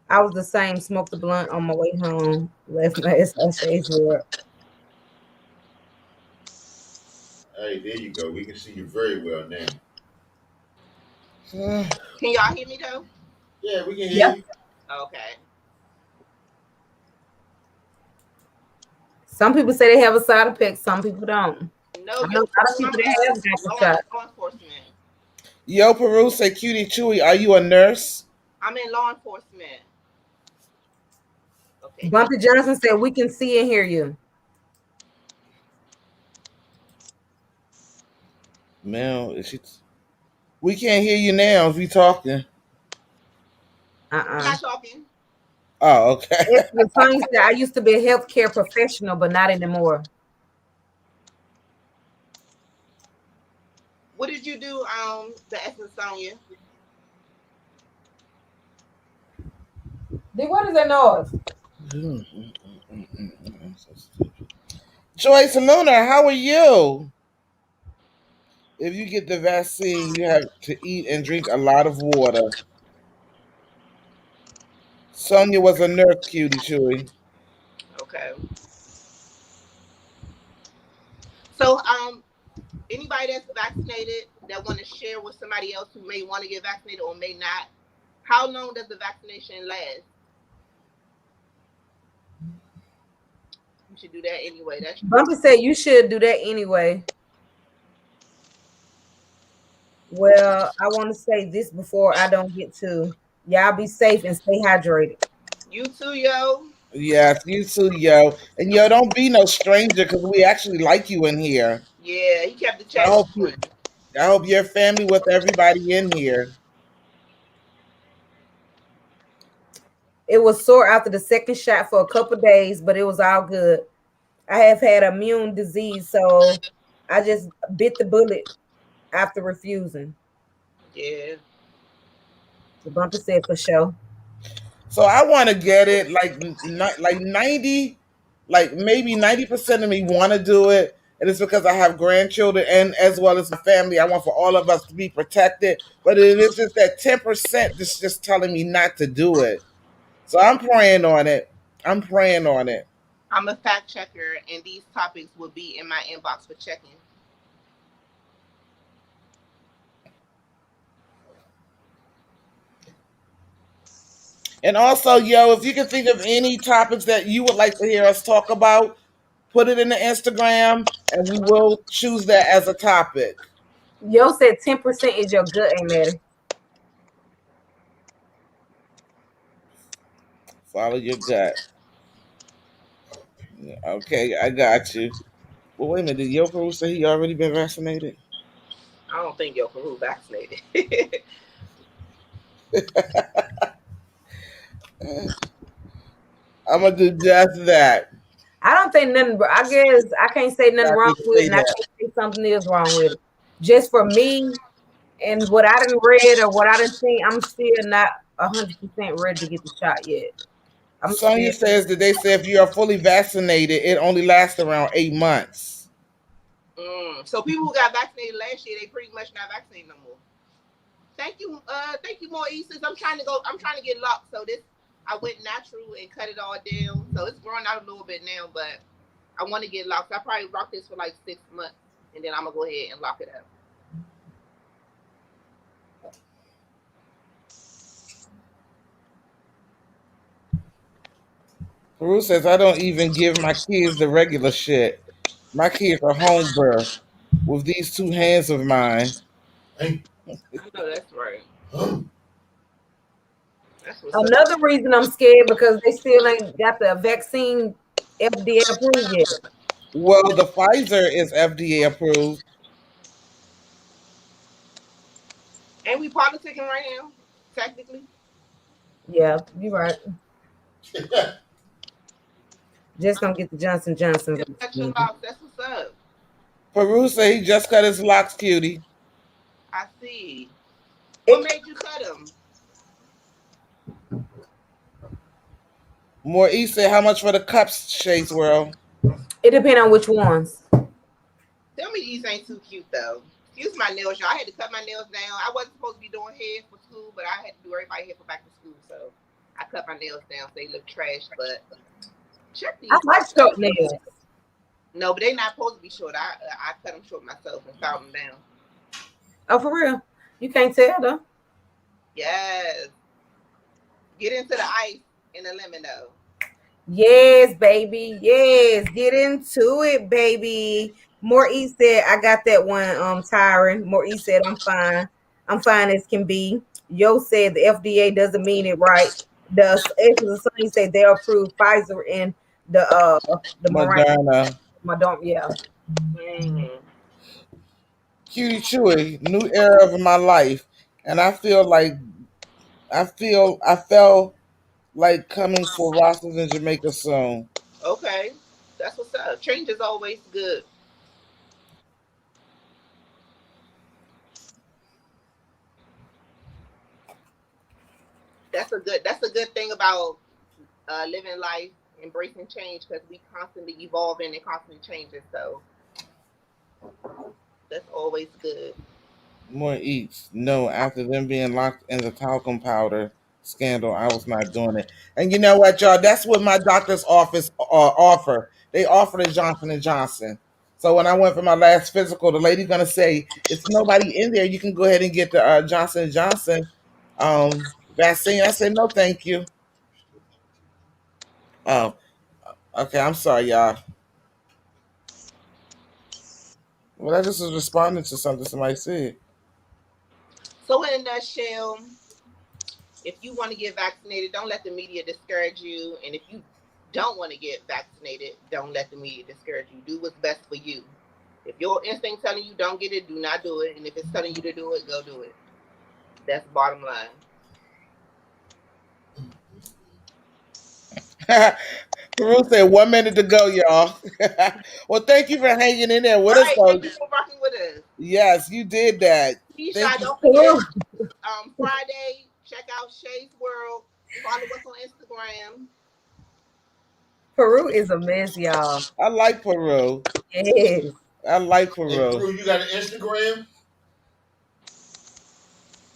I was the same. Smoked the blunt on my way home. Left my SSA's work. hey, there you go. We can see you very well now. Can y'all hear me though? Yeah, we can hear Yep. you. Okay. Some people say they have a side effect. Some people don't. No, I know a yo, lot of I'm people that have got the shot. law enforcement. Yo, Peru say, Cutie Chewy, are you a nurse? I'm in law enforcement. Okay, can you? Bumpy Johnson said we can see and hear you. Mel, is she? We can't hear you now if you talking. I'm Uh-uh. not talking. Oh, okay. It's funny said I used to be a healthcare professional, but not anymore. What did you do? The Essence Sonya. D, what is that noise? I'm so stupid. Joyce Luna, how are you? If you get the vaccine, you have to eat and drink a lot of water. Sonia was a nurse, Cutie Chewy. Okay. So anybody that's vaccinated that want to share with somebody else who may want to get vaccinated or may not, how long does the vaccination last? You should do that anyway. That's Bumpy said you should do that anyway. Well, I want to say this before I don't get to. Y'all be safe and stay hydrated. you too, yo. Yes, you too, yo. And yo, don't be no stranger because we actually like you in here. Yeah, he kept the So I chat hope you, going. I hope your family with everybody in here. It was sore after the second shot for a couple days, but it was all good. I have had immune disease, so I just bit the bullet after refusing. Yeah, The Bumpy said for sure. So I want to get it like 90, like maybe 90% of me want to do it, and it's because I have grandchildren and as well as my family. I want for all of us to be protected, but it is just that 10% that's just telling me not to do it. So I'm praying on it. I'm praying on it. I'm a fact checker, and these topics will be in my inbox for checking. And also, yo, if you can think of any topics that you would like to hear us talk about, put it in the Instagram, and we will choose that as a topic. Yo said 10% is your gut, ain't matter. Follow your gut. Okay, I got you. Well, wait a minute. Did Yokeru say he already been vaccinated? I don't think yo Peru vaccinated. I'm gonna do just that. I don't think nothing. I guess I can't say nothing I wrong just with it, say and I that. can't say something is wrong with it. Just for me and what I didn't read or what I didn't see, I'm still not 100% ready to get the shot yet. I'm still. Sonya says that they say if you are fully vaccinated, it only lasts around 8 months. So people who got vaccinated last year, they pretty much not vaccinated no more. Thank you, more Easters. I'm trying to go. I'm trying to get locked. So this, I went natural and cut it all down. So it's growing out a little bit now, but I want to get locked. I probably rock this for like 6 months, and then I'm gonna go ahead and lock it up. Peru says I don't even give my kids the regular shit. My kids are home birth with these two hands of mine. Hey, I know that's right. That's what's up. Another reason I'm scared because they still ain't got the vaccine FDA approved yet. Well, the Pfizer is FDA approved. And we politicking right now, technically. Yeah, you're right. Just don't get the Johnson Johnsons. Just cut your locks. That's what's up. Peru say he just cut his locks, cutie. I see. What It made you cut them? More East say how much for the cups, Shay's World. it depends on which ones. Tell me these ain't too cute though. Excuse my nails, y'all. I had to cut my nails down. I wasn't supposed to be doing hair for school, but I had to do everybody hair for back to school, so I cut my nails down so they look trash. But check I these like out short though. nails. No, but they not supposed to be short. I cut them short myself and filed them down. Oh, for real? You can't tell though. Yes. Get into the ice and the lemon though. Yes, baby. Yes, get into it, baby. More said, I got that one, Tyron. More said, I'm fine. I'm fine as can be. Yo said the FDA doesn't mean it right. The Sunny said they approved Pfizer and the Moran. Moderna. My don't yeah. Mm. Cutie Chewy, new era of my life. And I felt like coming for rosters in Jamaica soon. Okay. That's what's up. Change is always good. That's a good thing about living life, embracing change because we constantly evolving and constantly changing. So that's always good. More eats. No, after them being locked in the talcum powder scandal, I was not doing it. And you know what, y'all? That's what my doctor's office offer. They offer the Johnson and Johnson. So when I went for my last physical, the lady's gonna say, "It's nobody in there. You can go ahead and get the Johnson and Johnson vaccine." I said, "No, thank you." Oh, okay. I'm sorry, y'all. Well, I just was responding to something somebody said. So in a nutshell, if you want to get vaccinated, don't let the media discourage you. And if you don't want to get vaccinated, don't let the media discourage you. Do what's best for you. If your instinct telling you don't get it, do not do it. And if it's telling you to do it, go do it. That's the bottom line. Peru said 1 minute to go, y'all. Well, thank you for hanging in there All with us, right, though. thank you for rocking with us. Yes, you did that. Peace, Thank y'all. you. Don't forget, Friday, check out Shay's World. Follow us on Instagram. Peru is a mess, y'all. I like Peru. Yes. I like Hey, Peru. Prue, you got an Instagram?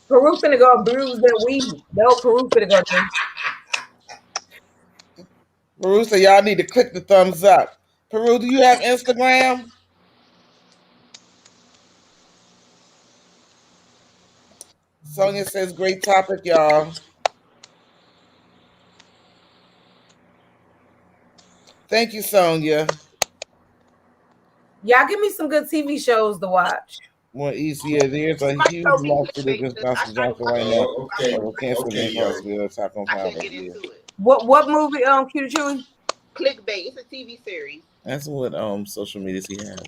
Peru finna go bruise that weed. No, Peru finna go do. Peru said y'all need to click the thumbs up. Peru, do you have Instagram? Sonia says great topic, y'all. Thank you, Sonia. Y'all give me some good TV shows to watch. More easier. There's a Somebody huge told me lawsuit clickbait. against I Johnson started Johnson right watching it. now Oh, I okay. over cancer Okay, being yo. possible attack on I couldn't powder. get Yeah. into it. What movie Cutie Chewy? Clickbait. It's a TV series. That's what social medias he have.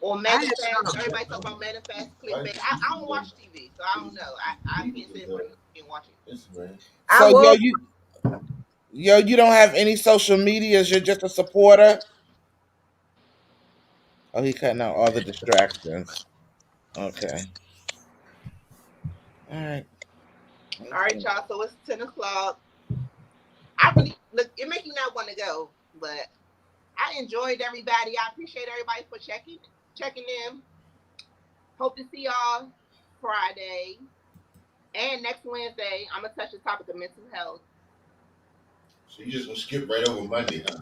Or I Manifest. have Everybody talk about Manifest, clickbait. I don't watch TV, so I don't know. I can't sit in front of the TV and watch it. Instagram. I So was you don't have any social medias. You're just a supporter. Oh, he cutting out all the distractions. Okay. All right. All right, y'all. So it's 10 o'clock. I really look. It make you not want to go, but I enjoyed everybody. I appreciate everybody for checking in. Hope to see y'all Friday and next Wednesday. I'm gonna touch the topic of mental health. So you just gonna skip right over Monday, huh?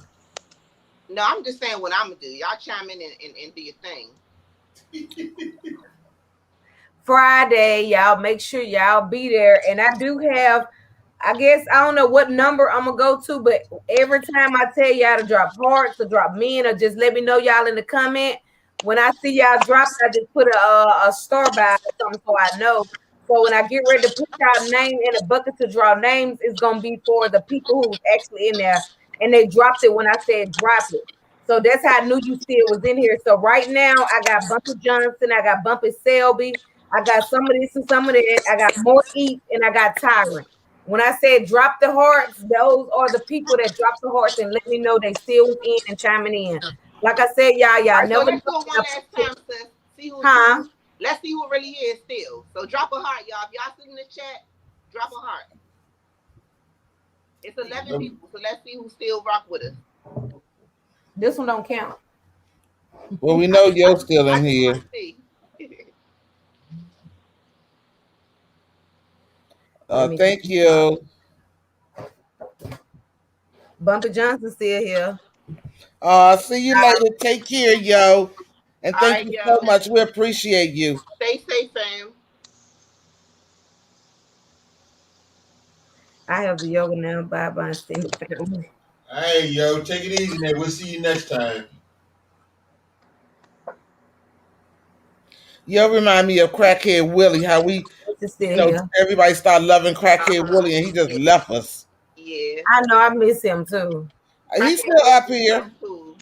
No, I'm just saying what I'm gonna do. Y'all chime in and do your thing. Friday, y'all make sure y'all be there. And I do have, I guess I don't know what number I'm gonna go to, but every time I tell y'all to drop hearts or drop men or just let me know y'all in the comment. When I see y'all drop it, I just put a star by it or something so I know. So when I get ready to put y'all name in a bucket to draw names, it's gonna be for the people who's actually in there. And they dropped it when I said drop it. So that's how I knew you still was in here. So right now I got Bumpy Johnson, I got Bumpy Selby, I got some of this and some of that. I got more eats and I got Tyrant. When I said drop the hearts, those are the people that drop the hearts and let me know they still in and chiming in. Like I said, All y'all right, so never let's know. do it one last time, sis. Huh? Let's see who it really is still. So drop a heart, y'all. If y'all sit in the chat, drop a heart. It's 11 people, so let's see who still rock with us. This one don't count. Well, we know you're still I in just here. want to see. Let me Thank you. Bumpy Johnson still here. See you later. Take care, yo. And All thank right, you so yo. much. We appreciate you. Stay safe, fam. I have the yoga now. Bye bye, extended family. Hey, yo, take it easy, man. We'll see you next time. You remind me of Crackhead Willie, how we, This is still here. everybody started loving Crackhead Uh-huh. Willie and he just Yeah. left us. Yeah. I know I miss him too. He's Crackhead still Willie up was here. so cool.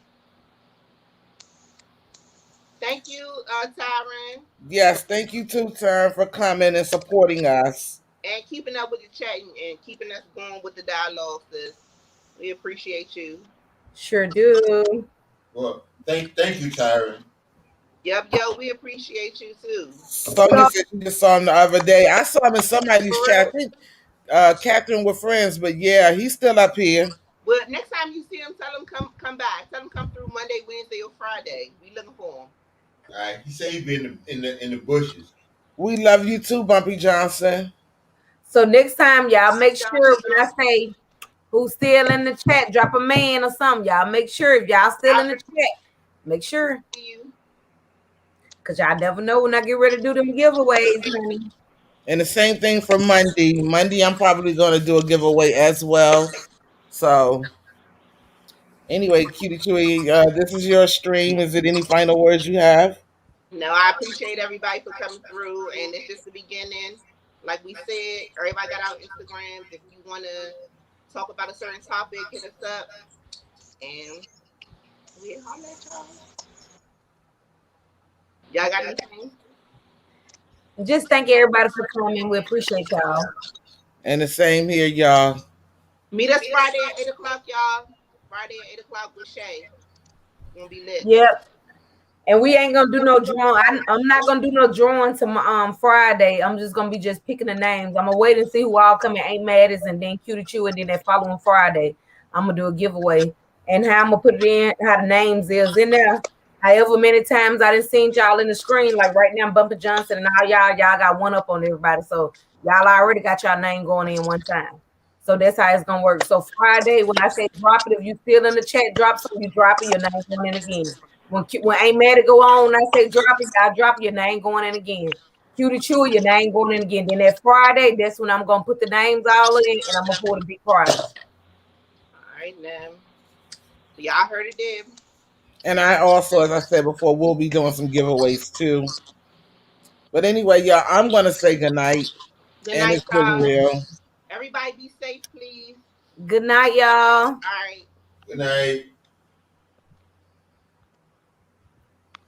Thank you, Tyron. Yes, thank you too, Turn, for coming and supporting us. And keeping up with the chat and keeping us going with the dialogue, sis. We appreciate you. Sure do. Well, thank you, Tyron. Yep, yo, we appreciate you too. Sonia So said she just saw him the other day. I saw him in somebody's For chat. I real. think Catherine were friends, but yeah, he's still up here. Well, next time you see him, tell him come back. Tell him come through Monday, Wednesday, or Friday. We looking for him. All right, he said he been in the bushes. We love you too, Bumpy Johnson. next time, y'all All right, make sure y'all. when I say who's still in the chat, drop a man or something. Y'all make sure if y'all still I in the chat, make sure. see you. Cause y'all never know when I get ready to do them giveaways, honey. And the same thing for Monday. Monday, I'm probably going to do a giveaway as well. So, anyway, Cutie Chewy, this is your stream. Is it any final words you have? No, I appreciate everybody for coming through, and it's just the beginning. Like we said, everybody got our Instagrams. If you want to talk about a certain topic, hit us up, and we'll holler at y'all. Y'all got anything? Just thank everybody for coming. We appreciate y'all. And the same here, y'all. Meet us Friday at 8 o'clock, y'all. Friday at 8 o'clock with Shay. Gonna be lit. Yep. And we ain't gonna do no drawing. I'm not gonna do no drawing to my Friday. I'm just gonna be just picking the names. I'm gonna wait and see who all come in Ain't Maddis and then Cutie Chew, and then that following Friday, I'm gonna do a giveaway. And how I'm gonna put it in, how the names is in there. However many times I done seen y'all in the screen, like right now, Bumper Johnson and all y'all got one up on everybody. So y'all already got y'all name going in one time. So that's how it's gonna work. So Friday, when I say drop it, if you still in the chat, drop something, you drop it, your name going in again. When Ain't Mad to go on, I say drop it, I drop your name going in again. Cutie Chew, your name going in again. Then that Friday, that's when I'm gonna put the names all in and I'm gonna pull the big prize. All right, now. So y'all heard it there. And I also, as I said before, will be doing some giveaways too. But anyway, y'all, I'm going to say goodnight. Good And night, it's been y'all. real. Everybody be safe, please. Good night, y'all. All right. Good night.